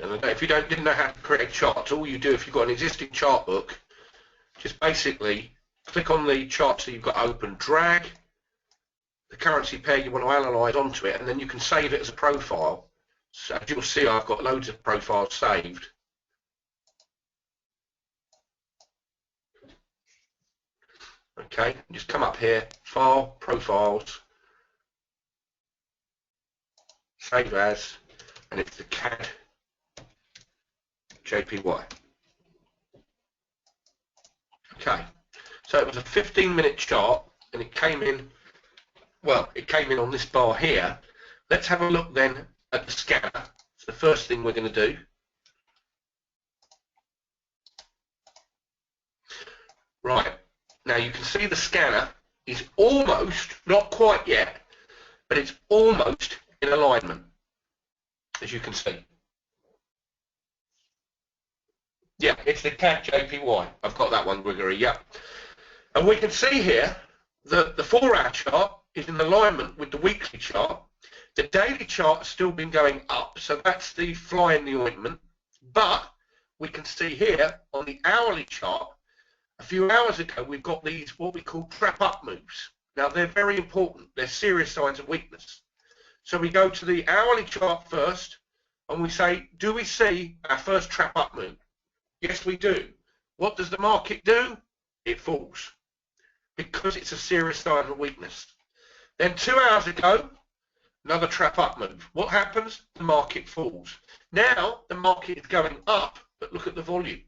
[SPEAKER 2] And if you didn't know how to create charts, all you do if you've got an existing chart book, just basically click on the charts that you've got open, drag the currency pair you want to analyze onto it, and then you can save it as a profile. So as you'll see, I've got loads of profiles saved. Okay, just come up here, File, Profiles, Save As, and it's the CAD JPY. Okay, so it was a 15-minute chart, and it came in, well, it came in on this bar here. Let's have a look then at the scanner. It's the first thing we're going to do. Right, now you can see the scanner is almost, not quite yet, but it's almost in alignment, as you can see. Yeah, it's the CAD JPY. I've got that one, Gregory, yeah. And we can see here that the 4-hour chart is in alignment with the weekly chart. The daily chart has still been going up, so that's the fly in the ointment. But we can see here on the hourly chart, a few hours ago, we've got these, what we call trap up moves. Now, they're very important. They're serious signs of weakness. So we go to the hourly chart first, and we say, do we see our first trap up move? Yes, we do. What does the market do? It falls, because it's a serious sign of weakness. Then 2 hours ago, another trap up move. What happens? The market falls. Now, the market is going up, but look at the volume.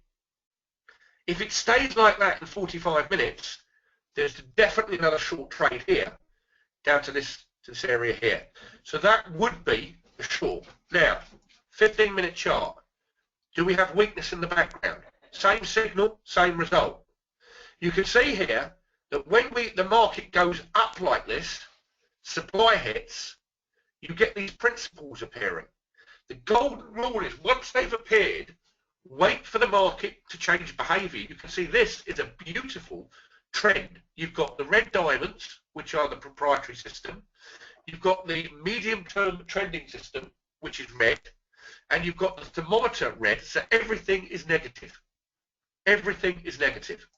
[SPEAKER 2] If it stays like that in 45 minutes, there's definitely another short trade here, down to this area here. So that would be a short. Now, 15-minute chart. Do we have weakness in the background? Same signal, same result. You can see here that when the market goes up like this, supply hits, you get these principles appearing. The golden rule is once they've appeared, wait for the market to change behavior. You can see this is a beautiful trend. You've got the red diamonds, which are the proprietary system. You've got the medium-term trending system, which is red. And you've got the thermometer red, so everything is negative. Everything is negative.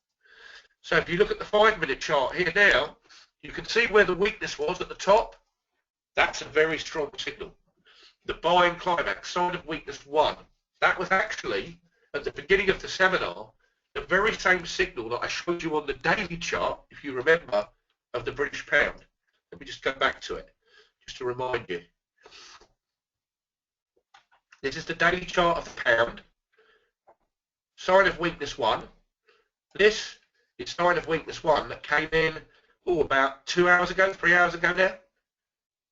[SPEAKER 2] So if you look at the 5-minute chart here now, you can see where the weakness was at the top. That's a very strong signal. The buying climax, sign of weakness 1. That was actually, at the beginning of the seminar, the very same signal that I showed you on the daily chart, if you remember, of the British pound. Let me just go back to it, just to remind you. This is the daily chart of the pound. Sign of weakness 1. This is sign of weakness 1 that came in about 2 hours ago, 3 hours ago now.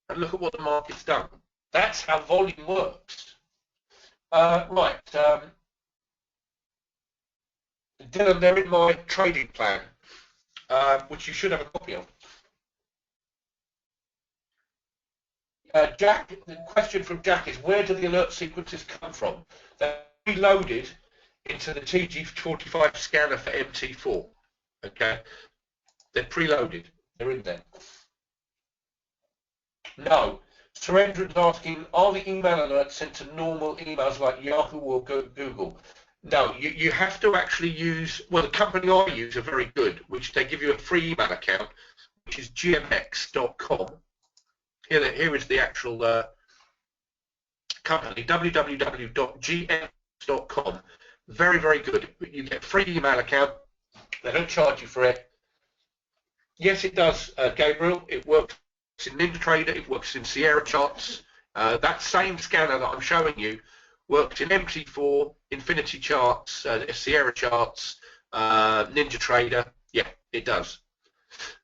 [SPEAKER 2] And look at what the market's done. That's how volume works. Right. Dylan, they're in my trading plan, which you should have a copy of. Jack, the question from Jack is, where do the alert sequences come from? They're reloaded into the TG45 scanner for MT4. Okay, they're preloaded. They're in there. No. Surendran's asking, are the email alerts sent to normal emails like Yahoo or Google? No, you have to actually use, well, the company I use are very good, which they give you a free email account, which is gmx.com. Here is the actual company, www.gmx.com. Very, very good. You get a free email account. They don't charge you for it. Yes, it does, Gabriel. It works in NinjaTrader. It works in Sierra charts. That same scanner that I'm showing you works in MT4, Infinity charts, Sierra charts, NinjaTrader. Yeah, it does.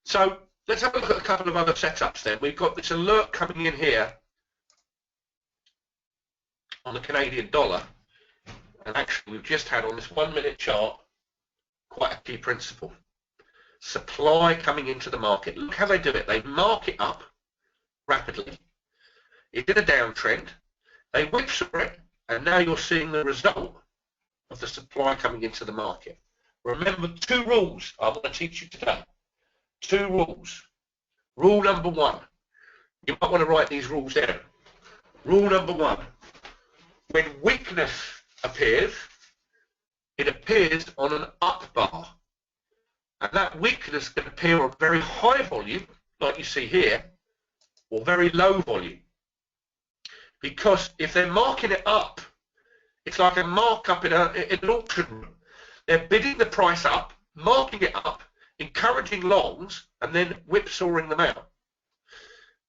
[SPEAKER 2] So let's have a look at a couple of other setups then. We've got this alert coming in here on the Canadian dollar. And actually, we've just had on this 1 minute chart quite a key principle. Supply coming into the market. Look how they do it. They mark it up rapidly. It did a downtrend. They whipsaw it, and now you're seeing the result of the supply coming into the market. Remember 2 rules I want to teach you today. 2 rules. Rule number 1. You might want to write these rules down. Rule number 1. When weakness appears, it appears on an up bar. And that weakness can appear on very high volume, like you see here, or very low volume. Because if they're marking it up, it's like a markup in an auction room. They're bidding the price up, marking it up, encouraging longs, and then whipsawing them out.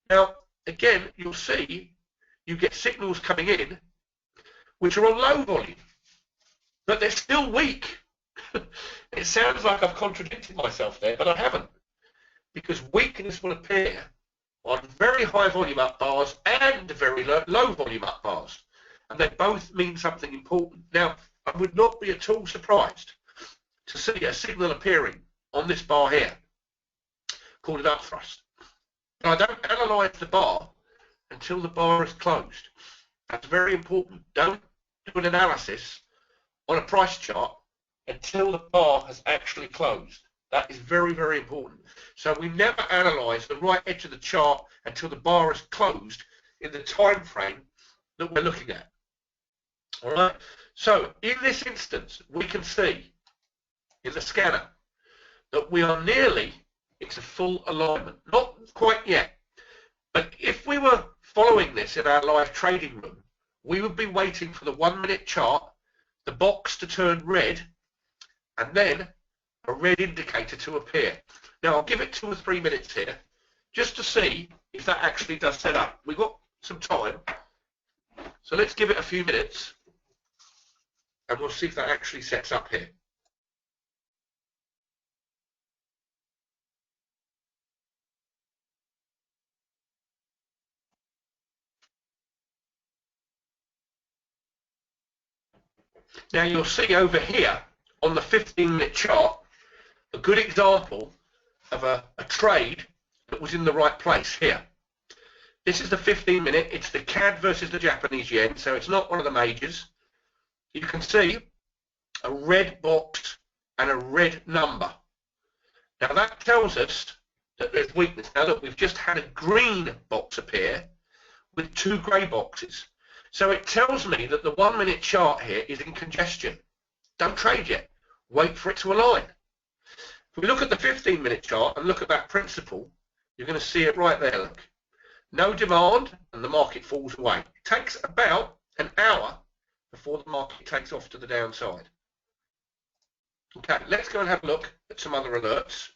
[SPEAKER 2] Now, again, you'll see you get signals coming in which are on low volume, but they're still weak. It sounds like I've contradicted myself there, but I haven't, because weakness will appear on very high volume up bars and very low volume up bars, and they both mean something important. Now, I would not be at all surprised to see a signal appearing on this bar here called an up thrust. Now, I don't analyze the bar until the bar is closed. That's very important. Don't do an analysis on a price chart until the bar has actually closed. That is very, very important. So we never analyze the right edge of the chart until the bar is closed in the time frame that we're looking at. All right. So in this instance, we can see in the scanner that we are nearly into full alignment. Not quite yet, but if we were following this in our live trading room, we would be waiting for the 1 minute chart, the box to turn red, and then a red indicator to appear. Now, I'll give it 2 or 3 minutes here just to see if that actually does set up. We've got some time, so let's give it a few minutes and we'll see if that actually sets up here. Now, you'll see over here on the 15-minute chart a good example of a trade that was in the right place here. This is the 15-minute. It's the CAD versus the Japanese yen, so it's not one of the majors. You can see a red box and a red number. Now, that tells us that there's weakness. Now, look, we've just had a green box appear with 2 grey boxes. So it tells me that the 1 minute chart here is in congestion. Don't trade yet. Wait for it to align. If we look at the 15-minute chart and look at that principle, you're going to see it right there, look. No demand, and the market falls away. It takes about an hour before the market takes off to the downside. Okay, let's go and have a look at some other alerts.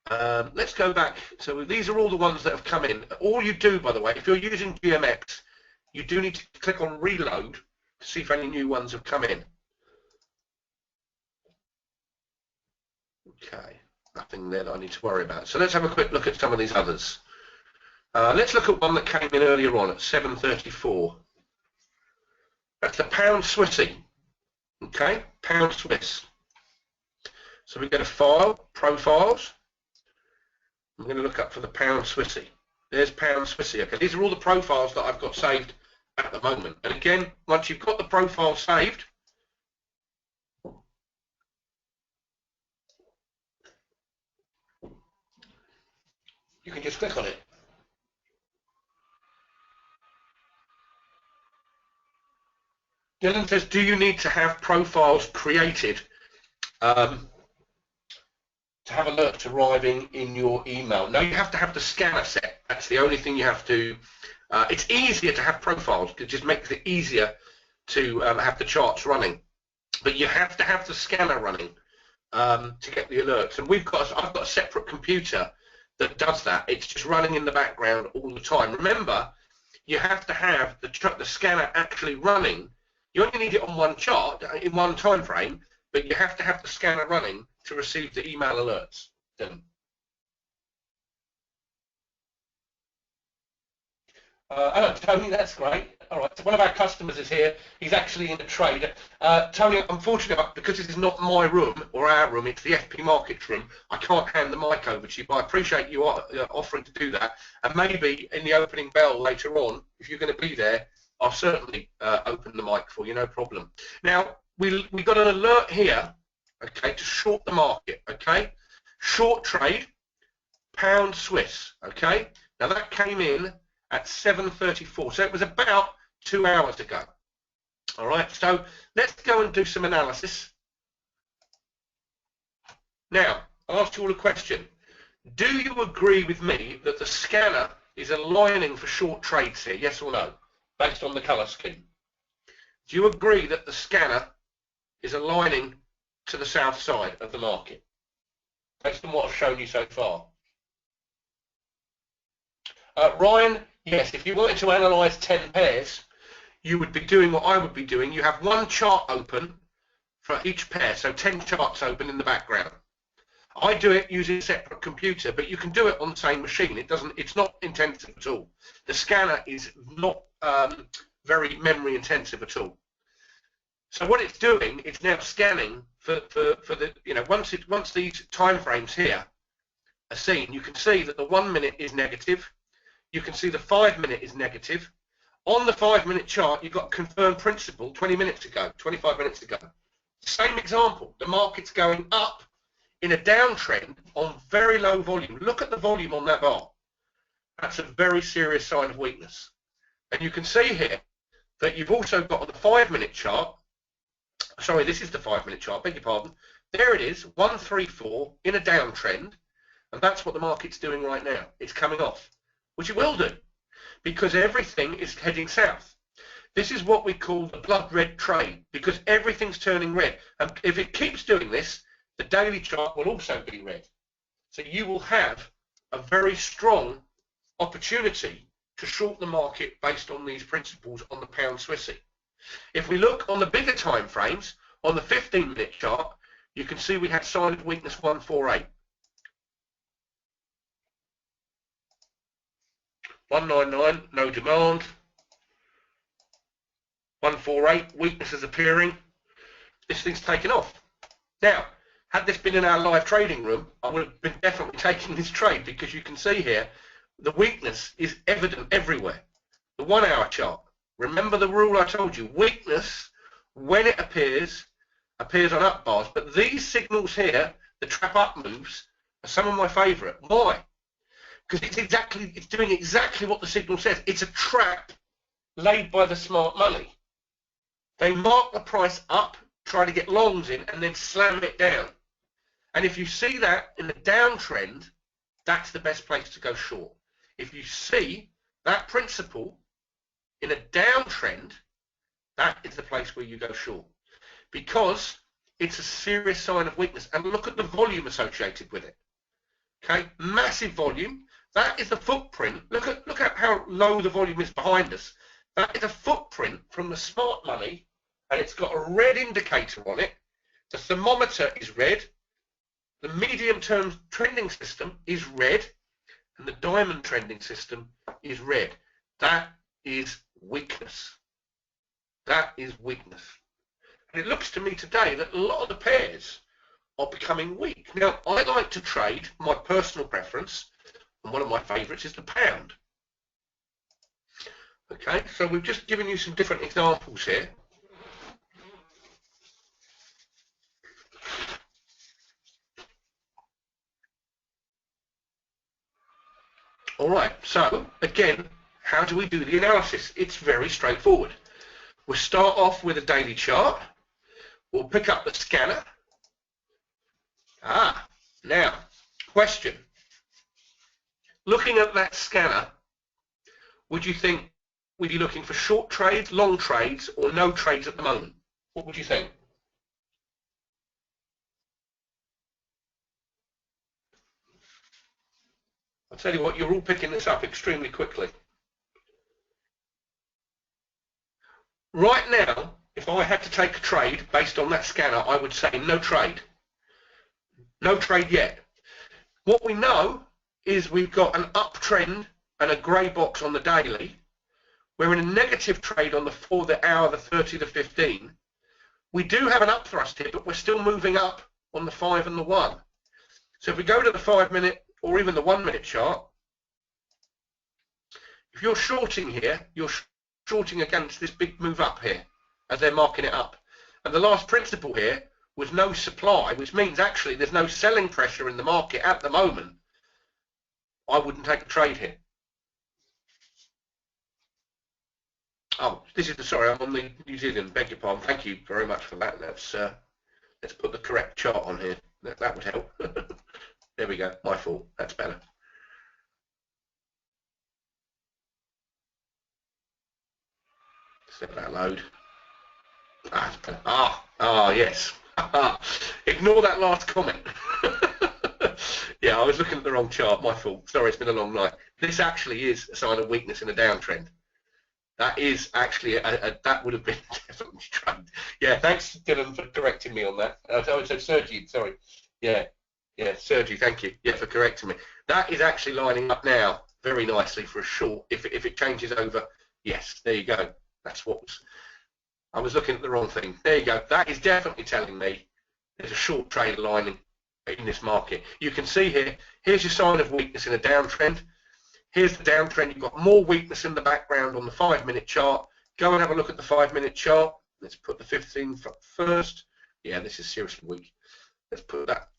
[SPEAKER 2] Let's go back. So these are all the ones that have come in. All you do, by the way, if you're using GMX, you do need to click on reload to see if any new ones have come in. Okay, nothing there that I need to worry about. So let's have a quick look at some of these others. Let's look at one that came in earlier on at 7:34. That's the pound Swissy. Okay, pound Swiss. So we get a file, profiles. I'm going to look up for the pound Swissy. There's pound Swissy. Okay, these are all the profiles that I've got saved at the moment. And again, once you've got the profile saved, you can just click on it. Dylan says, do you need to have profiles created to have alerts arriving in your email? No, you have to have the scanner set. That's the only thing you have to. It's easier to have profiles. It just makes it easier to have the charts running. But you have to have the scanner running to get the alerts. And I've got a separate computer that does that. It's just running in the background all the time. Remember, you have to have the scanner actually running. You only need it on one chart in one time frame, but you have to have the scanner running to receive the email alerts. Hello, Tony, that's great. All right, so one of our customers is here. He's actually in a trade. Tony, unfortunately, because this is not my room or our room, it's the FP Markets room, I can't hand the mic over to you, but I appreciate you offering to do that. And maybe in the opening bell later on, if you're going to be there, I'll certainly open the mic for you, no problem. Now, we got an alert here, okay, to short the market, okay? Short trade, pound Swiss, okay? Now that came in at 7:34, so it was about 2 hours ago. All right, so let's go and do some analysis. Now, I'll ask you all a question. Do you agree with me that the scanner is aligning for short trades here, yes or no, based on the colour scheme? Do you agree that the scanner is aligning to the south side of the market, based on what I've shown you so far? Ryan, yes, if you wanted to analyse 10 pairs, you would be doing what I would be doing. You have one chart open for each pair, so 10 charts open in the background. I do it using a separate computer, but you can do it on the same machine. It's not intensive at all. The scanner is not very memory intensive at all. So what it's doing, it's now scanning for the, once these time frames here are seen, you can see that the 1 minute is negative. You can see the 5 minute is negative. On the 5 minute chart, you've got confirmed principle 20 minutes ago, 25 minutes ago. Same example, the market's going up in a downtrend on very low volume. Look at the volume on that bar. That's a very serious sign of weakness. And you can see here that you've also got on the 5 minute chart, sorry, this is the 5 minute chart, beg your pardon. There it is, 134 in a downtrend, and that's what the market's doing right now. It's coming off, which it will do, because everything is heading south. This is what we call the blood red trade, because everything's turning red. And if it keeps doing this, the daily chart will also be red. So you will have a very strong opportunity to short the market based on these principles on the pound Swissy. If we look on the bigger time frames, on the 15 minute chart, you can see we had solid weakness 148. 199, no demand. 148, weakness is appearing. This thing's taken off. Now, had this been in our live trading room, I would have been definitely taking this trade, because you can see here the weakness is evident everywhere. The 1 hour chart. Remember the rule I told you. Weakness, when it appears on up bars. But these signals here, the trap up moves, are some of my favourite. Why? Because it's doing exactly what the signal says. It's a trap laid by the smart money. They mark the price up, try to get longs in, and then slam it down. And if you see that in a downtrend, that's the best place to go short. If you see that principle in a downtrend, that is the place where you go short, because it's a serious sign of weakness. And look at the volume associated with it. Okay, massive volume. That is the footprint. Look at how low the volume is behind us. That is a footprint from the smart money, and it's got a red indicator on it. The thermometer is red. The medium-term trending system is red, and the diamond trending system is red. That is weakness. That is weakness. And it looks to me today that a lot of the pairs are becoming weak. Now, I like to trade, my personal preference, and one of my favourites is the pound. Okay, so we've just given you some different examples here. All right, so again, how do we do the analysis? It's very straightforward. We'll start off with a daily chart. We'll pick up the scanner. Now, question. Looking at that scanner, would you think we'd be looking for short trades, long trades, or no trades at the moment? What would you think? I'll tell you what, you're all picking this up extremely quickly. Right now, if I had to take a trade based on that scanner, I would say no trade. No trade yet. What we know is we've got an uptrend and a grey box on the daily. We're in a negative trade on the 4, the hour, the 30, the 15. We do have an upthrust here, but we're still moving up on the 5 and the 1. So if we go to the 5-minute or even the 1-minute chart, if you're shorting here, you're shorting against this big move up here as they're marking it up. And the last principle here was no supply, which means actually there's no selling pressure in the market at the moment. I wouldn't take a trade here. Oh, this is the, sorry, I'm on the New Zealand, beg your pardon. Thank you very much for that. Let's put the correct chart on here. That would help. There we go, my fault, that's better. Let that load. Yes. Ignore that last comment. Yeah, I was looking at the wrong chart, my fault. Sorry, it's been a long night. This actually is a sign of weakness in a downtrend. That is actually, that would have been definitely trade. Yeah, thanks Dylan for correcting me on that. So Sergi, sorry. Yeah, Sergi, thank you. Yeah, for correcting me. That is actually lining up now very nicely for a short. If it changes over, yes, there you go. That's what was, I was looking at the wrong thing. There you go. That is definitely telling me there's a short trade lining in this market. You can see here, here's your sign of weakness in a downtrend. Here's the downtrend. You've got more weakness in the background on the 5-minute chart. Go and have a look at the 5-minute chart. Let's put the 15 first. Yeah, this is seriously weak. Let's put that.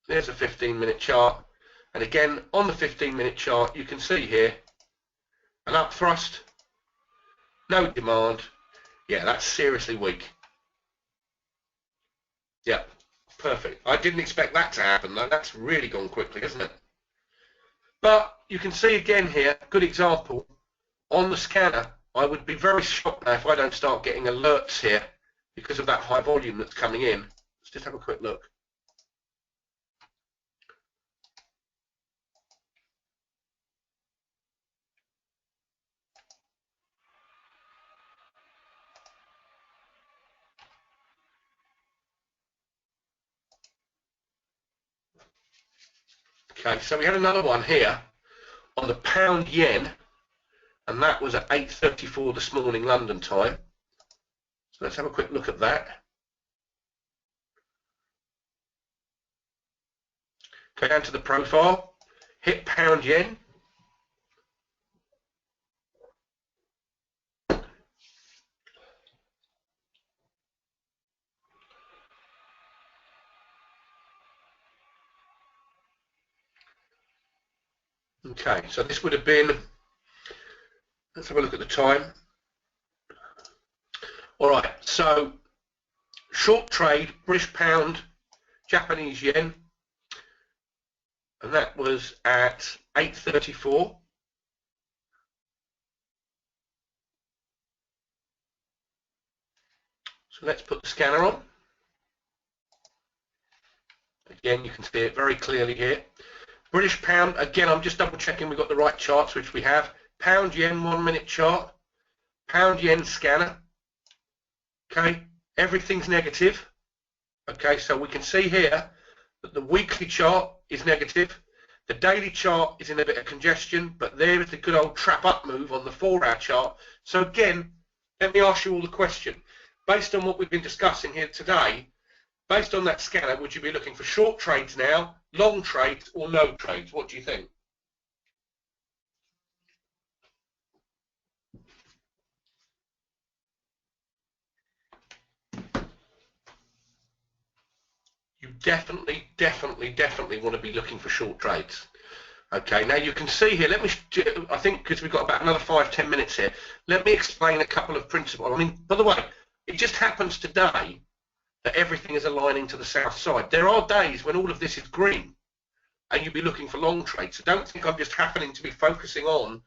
[SPEAKER 2] There's a 15-minute chart. And again, on the 15-minute chart, you can see here an up thrust, no demand. Yeah, that's seriously weak. Yeah, perfect. I didn't expect that to happen though. That's really gone quickly, isn't it? But you can see again here, good example, on the scanner, I would be very shocked now if I don't start getting alerts here because of that high volume that's coming in. Let's just have a quick look. Okay, so we had another one here on the pound yen, and that was at 8:34 this morning London time. So let's have a quick look at that. Go down to the profile, hit pound yen. Okay, so this would have been, let's have a look at the time. All right, so short trade, British pound, Japanese yen, and that was at 8:34. So let's put the scanner on. Again, you can see it very clearly here. British pound, again, I'm just double checking we've got the right charts, which we have. Pound yen 1 minute chart, pound yen scanner. Okay, everything's negative. Okay, so we can see here that the weekly chart is negative. The daily chart is in a bit of congestion, but there is the good old trap up move on the 4-hour chart. So again, let me ask you all the question. Based on what we've been discussing here today, based on that scanner, would you be looking for short trades now, long trades, or no trades? What do you think? You definitely want to be looking for short trades. Okay, now you can see here, I think because we've got about another 5-10 minutes here, let me explain a couple of principles. I mean, by the way, it just happens today that everything is aligning to the south side. There are days when all of this is green and you'll be looking for long trades. So don't think I'm just happening to be focusing on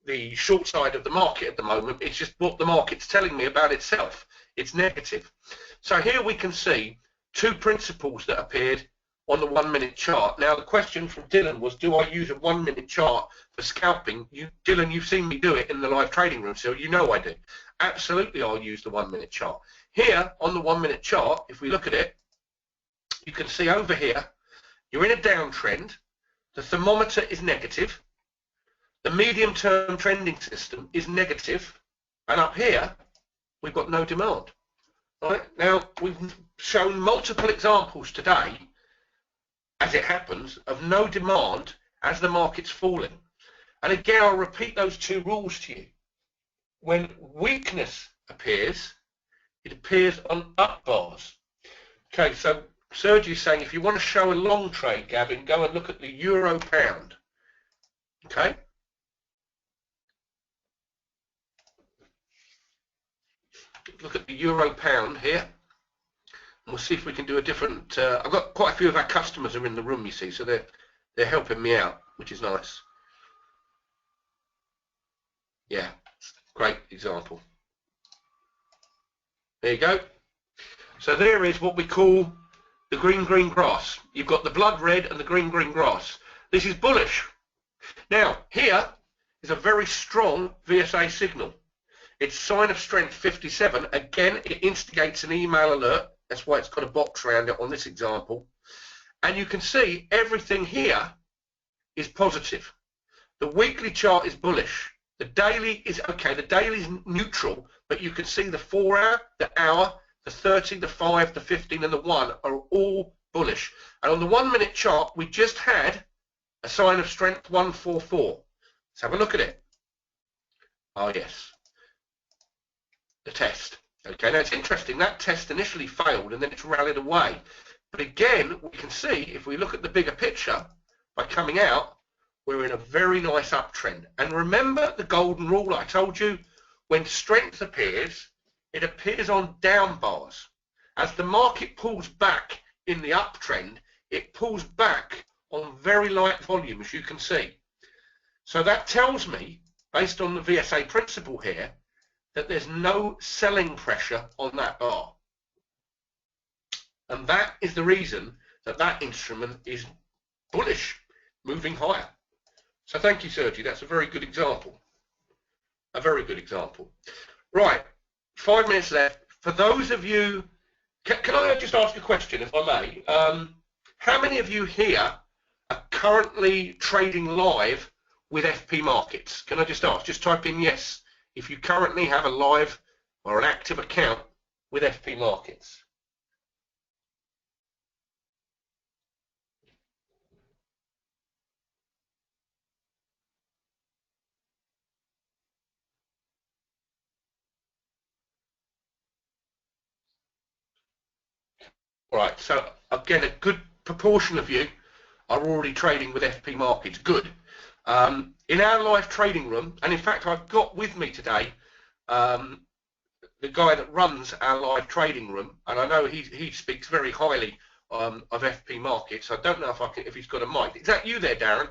[SPEAKER 2] the short side of the market at the moment. It's just what the market's telling me about itself. It's negative. So here we can see two principles that appeared on the 1 minute chart. Now the question from Dylan was, do I use a 1 minute chart for scalping? Dylan, you've seen me do it in the live trading room, so you know I do. Absolutely, I'll use the 1 minute chart. Here on the 1 minute chart, if we look at it, you can see over here, you're in a downtrend. The thermometer is negative. The medium-term trending system is negative, and up here, we've got no demand. Right? Now, we've shown multiple examples today, as it happens, of no demand as the market's falling. And again, I'll repeat those two rules to you. When weakness appears, it appears on up bars. Okay, so Sergio's saying if you want to show a long trade, Gavin, go and look at the euro pound. Okay? Look at the euro pound here. And we'll see if we can do a different. I've got quite a few of our customers are in the room, you see, so they're helping me out, which is nice. Yeah, great example. There you go. So there is what we call the green grass. You've got the blood red and the green grass. This is bullish. Now here is a very strong VSA signal. It's sign of strength 57. Again, it instigates an email alert. That's why it's got a box around it on this example. And you can see everything here is positive. The weekly chart is bullish. The daily is okay. The daily is neutral, but you can see the 4-hour, the hour, the 30, the 5, the 15, and the 1 are all bullish. And on the 1 minute chart, we just had a sign of strength 144. Let's have a look at it. Oh yes. The test. Okay, now it's interesting, that test initially failed and then it's rallied away. But again, we can see, if we look at the bigger picture, by coming out, we're in a very nice uptrend. And remember the golden rule I told you, when strength appears, it appears on down bars. As the market pulls back in the uptrend, it pulls back on very light volume, as you can see. So that tells me, based on the VSA principle here, that there's no selling pressure on that bar. And that is the reason that that instrument is bullish, moving higher. So thank you, Sergio. That's a very good example. A very good example. Right, 5 minutes left. For those of you, can I just ask a question, if I may? How many of you here are currently trading live with FP Markets? Can I just ask? Just type in yes if you currently have a live or an active account with FP Markets. Right, so again, a good proportion of you are already trading with FP Markets. Good. In our live trading room, and in fact I've got with me today the guy that runs our live trading room, and I know he speaks very highly of FP Markets. I don't know if he's got a mic. Is that you there, Darren?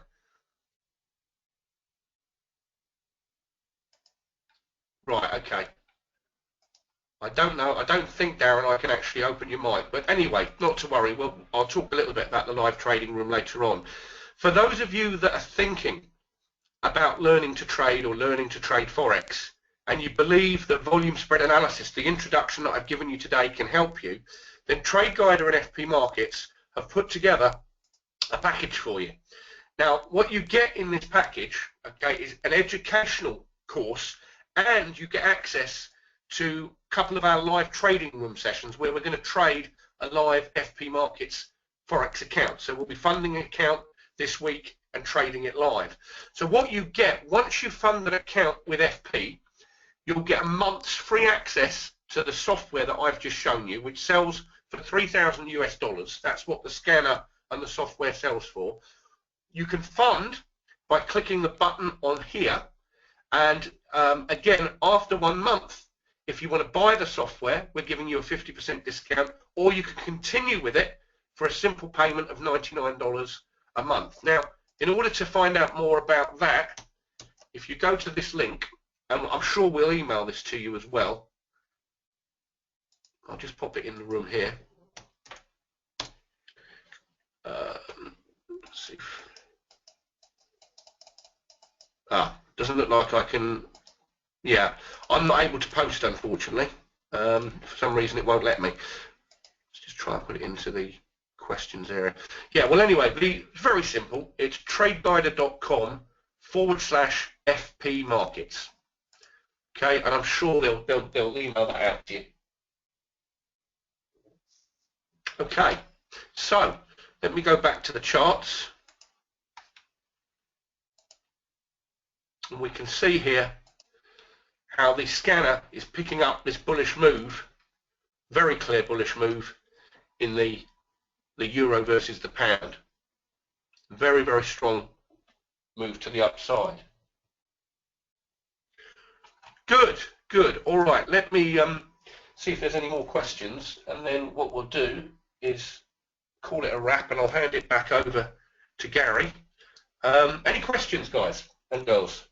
[SPEAKER 2] Right, okay. I don't know. I don't think, Darren, I can actually open your mic. But anyway, not to worry. I'll talk a little bit about the live trading room later on. For those of you that are thinking about learning to trade or learning to trade Forex, and you believe that volume spread analysis, the introduction that I've given you today, can help you, then TradeGuider and FP Markets have put together a package for you. Now, what you get in this package, okay, is an educational course, and you get access to a couple of our live trading room sessions where we're going to trade a live FP Markets Forex account. So we'll be funding an account this week and trading it live. So what you get, once you fund an account with FP, you'll get a month's free access to the software that I've just shown you, which sells for 3,000 US dollars. That's what the scanner and the software sells for. You can fund by clicking the button on here, and again, after 1 month, if you want to buy the software, we're giving you a 50% discount, or you can continue with it for a simple payment of $99 a month. Now, in order to find out more about that, if you go to this link, and I'm sure we'll email this to you as well. I'll just pop it in the room here. Let's see. Doesn't look like I can. Yeah, I'm not able to post, unfortunately. For some reason, it won't let me. Let's just try and put it into the questions area. Yeah, well, anyway, it's very simple. It's tradeguider.com/FP Markets. Okay, and I'm sure they'll email that out to you. Okay, so let me go back to the charts. And we can see here how the scanner is picking up this bullish move, very clear bullish move in the euro versus the pound. Very, very strong move to the upside. Good, good. All right, let me see if there's any more questions, and then what we'll do is call it a wrap, and I'll hand it back over to Gary. Any questions, guys and girls?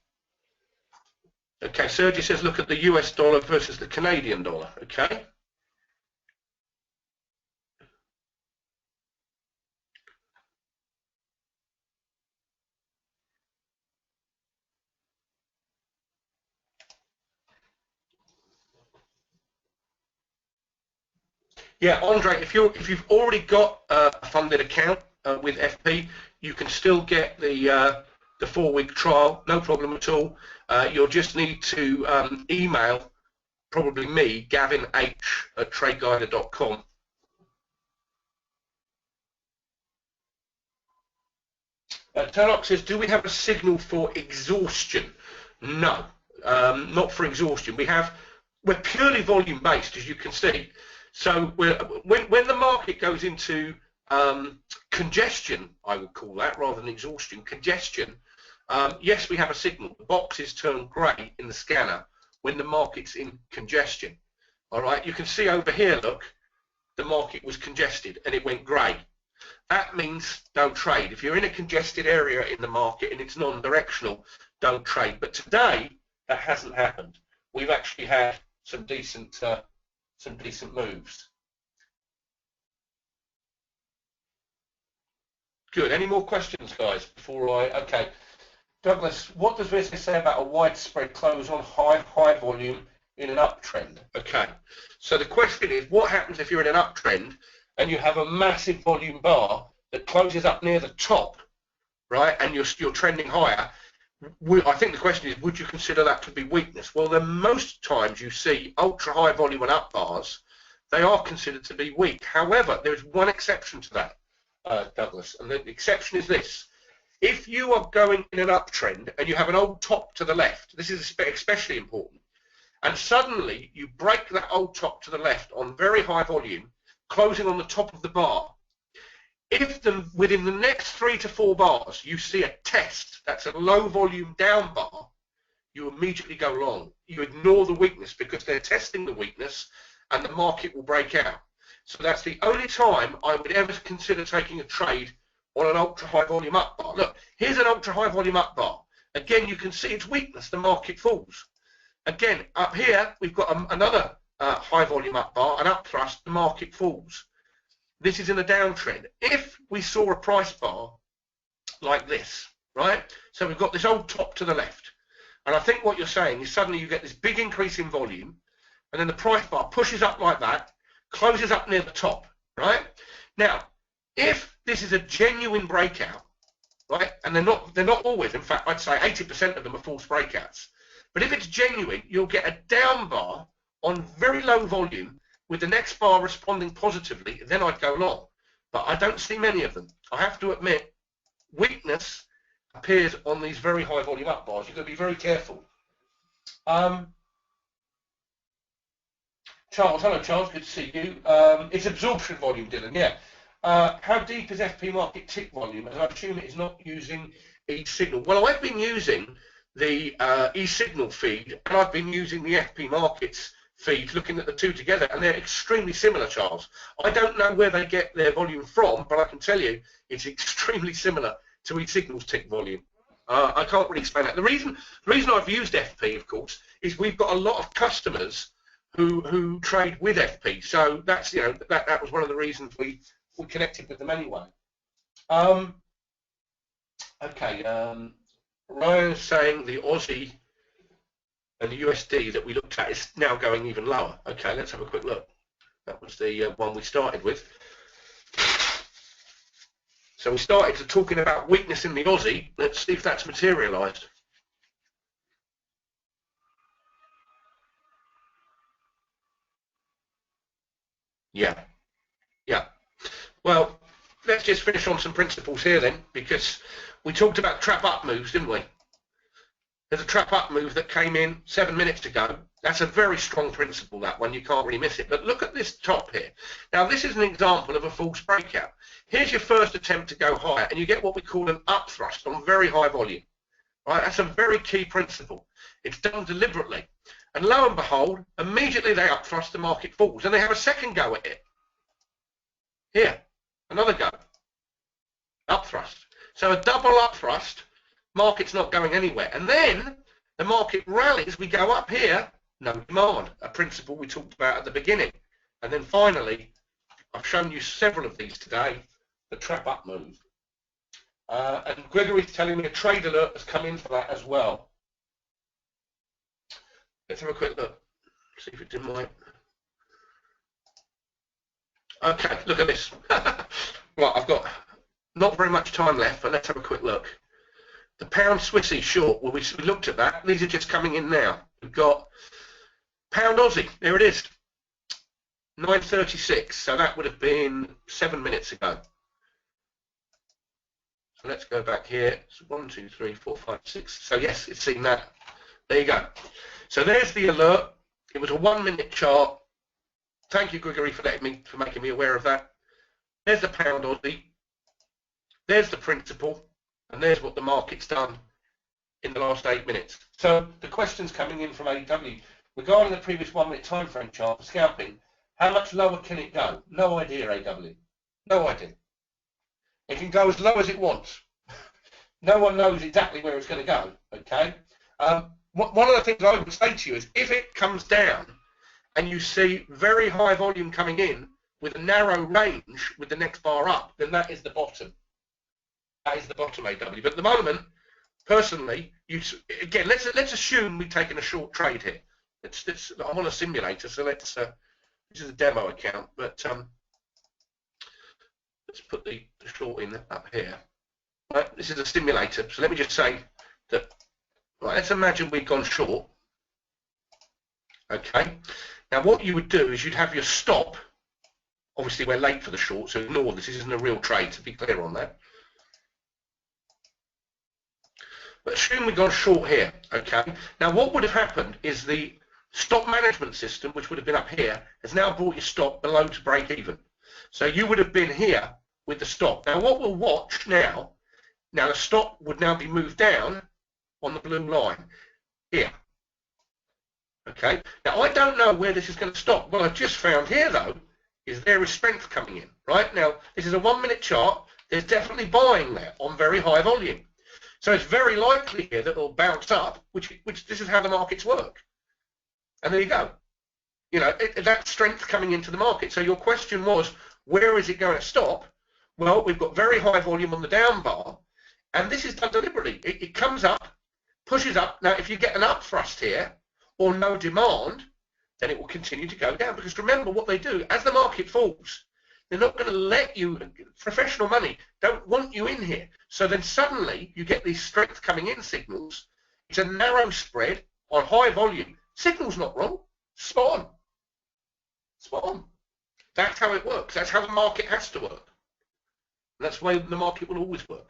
[SPEAKER 2] Okay, Sergi says look at the US dollar versus the Canadian dollar. Okay. Yeah, Andre, if you've already got a funded account with FP, you can still get the 4-week trial, no problem at all. You'll just need to email probably me, Gavin H at tradeguider.com. Turnock says, do we have a signal for exhaustion? No, not for exhaustion. We're purely volume based, as you can see. So when the market goes into congestion, I would call that, rather than exhaustion, congestion, yes, we have a signal. The boxes turn grey in the scanner when the market's in congestion. All right, you can see over here, look, the market was congested and it went grey. That means don't trade. If you're in a congested area in the market and it's non-directional, don't trade. But today, that hasn't happened. We've actually had some decent moves. Good. Any more questions, guys? Okay. Douglas, what does this say about a widespread close on high volume in an uptrend? Okay. So the question is, what happens if you're in an uptrend and you have a massive volume bar that closes up near the top, right? And you're trending higher. I think the question is, would you consider that to be weakness? Well, then most times you see ultra high volume and up bars, they are considered to be weak. However, there is one exception to that, Douglas, and the exception is this. If you are going in an uptrend and you have an old top to the left, this is especially important, and suddenly you break that old top to the left on very high volume, closing on the top of the bar, if within the next 3 to 4 bars you see a test that's a low volume down bar, you immediately go long. You ignore the weakness because they're testing the weakness and the market will break out. So that's the only time I would ever consider taking a trade on an ultra high volume up bar. Look, here's an ultra high volume up bar. Again, you can see its weakness, the market falls. Again, up here we've got another high volume up bar, and up thrust, the market falls. This is in a downtrend. If we saw a price bar like this, right? So we've got this old top to the left. And I think what you're saying is suddenly you get this big increase in volume, and then the price bar pushes up like that, closes up near the top, right? Now, if this is a genuine breakout, right, and they're not always, in fact, I'd say 80% of them are false breakouts. But if it's genuine, you'll get a down bar on very low volume with the next bar responding positively, then I'd go long. But I don't see many of them. I have to admit, weakness appears on these very high volume up bars. You've got to be very careful. Charles, hello Charles, good to see you. It's absorption volume, Dylan, yeah. How deep is FP market tick volume? As I assume it is not using e-signal. Well, I've been using the e-signal feed, and I've been using the FP markets feed, looking at the two together, and they're extremely similar, Charles. I don't know where they get their volume from, but I can tell you it's extremely similar to e-signal's tick volume. I can't really explain that. The reason I've used FP, of course, is we've got a lot of customers who trade with FP, so that's, you know, that was one of the reasons we connected with them anyway. Okay, Ryan's saying the Aussie and the USD that we looked at is now going even lower. Okay, let's have a quick look. That was the one we started with. So we started talking about weakness in the Aussie. Let's see if that's materialised. Yeah. Well, let's just finish on some principles here then, because we talked about trap up moves, didn't we? There's a trap up move that came in 7 minutes ago. That's a very strong principle, that one. You can't really miss it. But look at this top here. Now, this is an example of a false breakout. Here's your first attempt to go higher, and you get what we call an up thrust on very high volume. Right? That's a very key principle. It's done deliberately. And lo and behold, immediately they up thrust, the market falls. And they have a second go at it. Here, another go. Up thrust. So a double up thrust. Market's not going anywhere, and then the market rallies. We go up here, no demand, a principle we talked about at the beginning, and then finally I've shown you several of these today, the trap up move, and Gregory's telling me a trade alert has come in for that as well. Let's have a quick look, see if it's in my... Okay, look at this. Right, I've got not very much time left, but let's have a quick look. The pound Swissy short, well, we looked at that. These are just coming in now. We've got pound Aussie. There it is. 9.36. So that would have been 7 minutes ago. So let's go back here. It's 1, 2, 3, 4, 5, 6. So yes, it's seen that. There you go. So there's the alert. It was a 1 minute chart. Thank you, Gregory, for making me aware of that. There's the pound Aussie. There's the principle. And there's what the market's done in the last 8 minutes. So the question's coming in from AW. Regarding the previous 1 minute time frame chart for scalping, how much lower can it go? No idea, AW. No idea. It can go as low as it wants. No one knows exactly where it's going to go. Okay. One of the things I would say to you is, if it comes down and you see very high volume coming in with a narrow range with the next bar up, then that is the bottom. That is the bottom, AW. But at the moment, personally, again, let's assume we've taken a short trade here. I'm on a simulator, so let's. This is a demo account, but let's put the short in up here. Right, this is a simulator, so let me just say that. Right, let's imagine we've gone short. Okay. Now, what you would do is you'd have your stop. Obviously, we're late for the short, so ignore this. This isn't a real trade, to be clear on that. But assume we've gone short here, okay? Now what would have happened is the stop management system, which would have been up here, has now brought your stop below to break even. So you would have been here with the stop. Now what we'll watch now the stop would now be moved down on the blue line here. Okay, now I don't know where this is going to stop. What I've just found here though is there is strength coming in. Right, now this is a 1 minute chart. There's definitely buying there on very high volume. So it's very likely here that it'll bounce up, which this is how the markets work. And there you go. You know, that strength coming into the market. So your question was, where is it going to stop? Well, we've got very high volume on the down bar, and this is done deliberately. It comes up, pushes up. Now, if you get an up thrust here or no demand, then it will continue to go down. Because remember what they do, as the market falls, they're not going to let you, professional money, don't want you in here. So then suddenly you get these strength coming in signals. It's a narrow spread on high volume. Signal's not wrong. Spot on. Spot on. That's how it works. That's how the market has to work. That's the way the market will always work.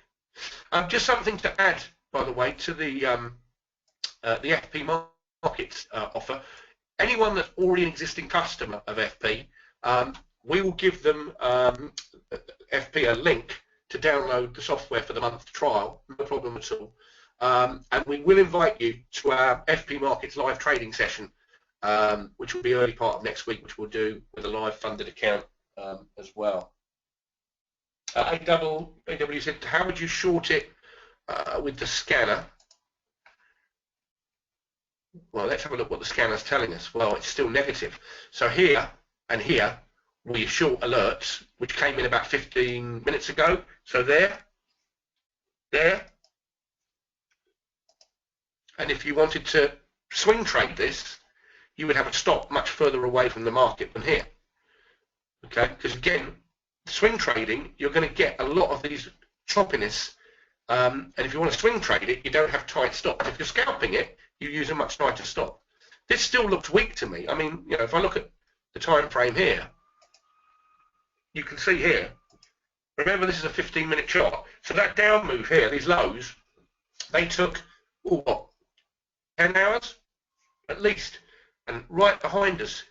[SPEAKER 2] Just something to add, by the way, to the FP Markets offer. Anyone that's already an existing customer of FP, we will give them FP a link to download the software for the month trial, no problem at all. And we will invite you to our FP Markets live trading session, which will be early part of next week, which we'll do with a live funded account as well. AW said, how would you short it with the scanner? Well, let's have a look what the scanner's telling us. Well, it's still negative. So here and here, we short alerts, which came in about 15 minutes ago. So there. And if you wanted to swing trade this, you would have a stop much further away from the market than here. Okay, because again, swing trading, you're going to get a lot of these choppiness. And if you want to swing trade it, you don't have tight stops. If you're scalping it, you use a much tighter stop. This still looks weak to me. I mean, you know, if I look at the time frame here, you can see here, remember this is a 15-minute chart. So that down move here, these lows, they took, what, 10 hours at least. And right behind us,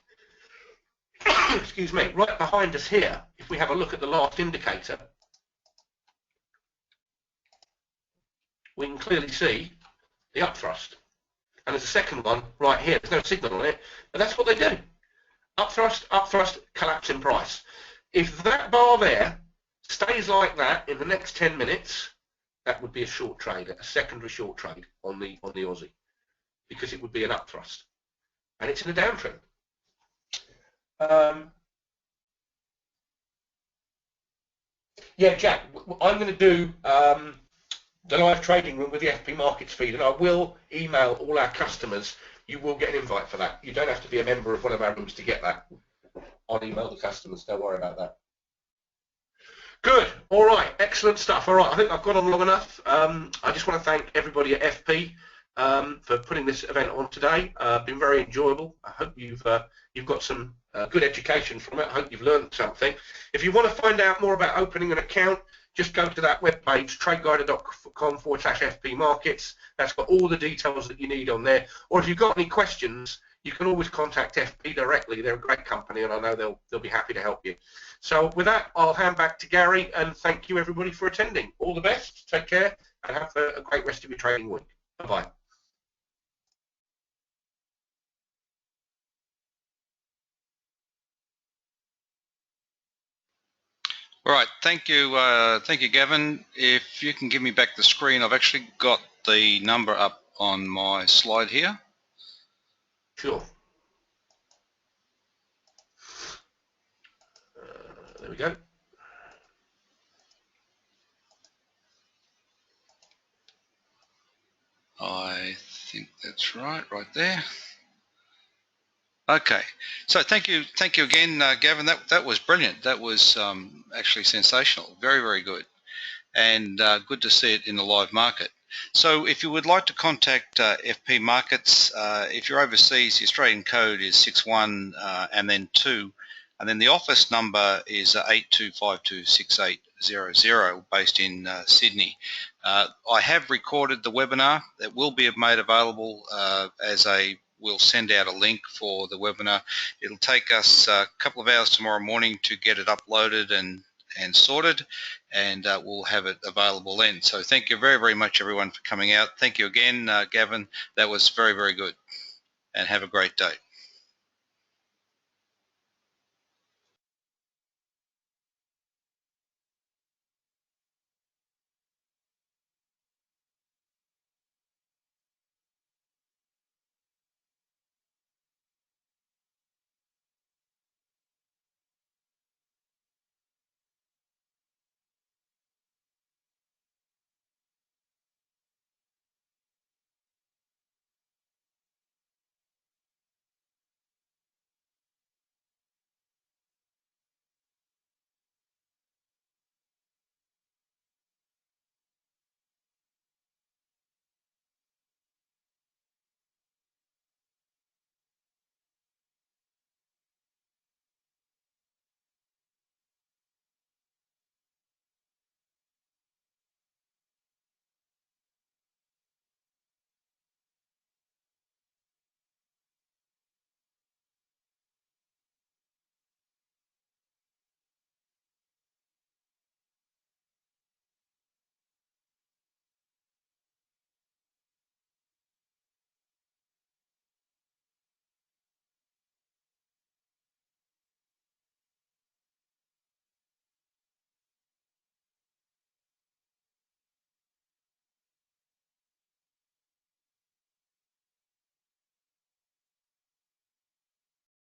[SPEAKER 2] excuse me, right behind us here, if we have a look at the last indicator, we can clearly see the upthrust. And there's a second one right here. There's no signal on it, but that's what they do. Upthrust, collapse in price. If that bar there stays like that in the next 10 minutes, that would be a short trade, a secondary short trade on the Aussie, because it would be an upthrust, and it's in a downtrend. Yeah, Jack, I'm going to do the live trading room with the FP Markets feed, and I will email all our customers. You will get an invite for that. You don't have to be a member of one of our rooms to get that. I'll email the customers. Don't worry about that. Good. All right. Excellent stuff. All right. I think I've gone on long enough. I just want to thank everybody at FP for putting this event on today. Been very enjoyable. I hope you've got some good education from it. I hope you've learned something. If you want to find out more about opening an account, just go to that webpage, tradeguider.com/FP Markets. That's got all the details that you need on there. Or if you've got any questions, you can always contact FP directly. They're a great company, and I know they'll be happy to help you. So with that, I'll hand back to Gary, and thank you everybody for attending. All the best, take care, and have a great rest of your trading week. Bye-bye.
[SPEAKER 1] All right, thank you, Gavin. If you can give me back the screen, I've actually got the number up on my slide here.
[SPEAKER 2] Sure. There we go.
[SPEAKER 1] I think that's right there. Okay, so thank you again, Gavin. That was brilliant. That was actually sensational. Very, very good, and good to see it in the live market. So if you would like to contact FP Markets, if you're overseas, the Australian code is 61 and then 2, and then the office number is 82526800, based in Sydney. I have recorded the webinar. That will be made available we'll send out a link for the webinar. It'll take us a couple of hours tomorrow morning to get it uploaded and sorted, and we'll have it available then. So thank you very, very much, everyone, for coming out. Thank you again, Gavin. That was very, very good, and have a great day.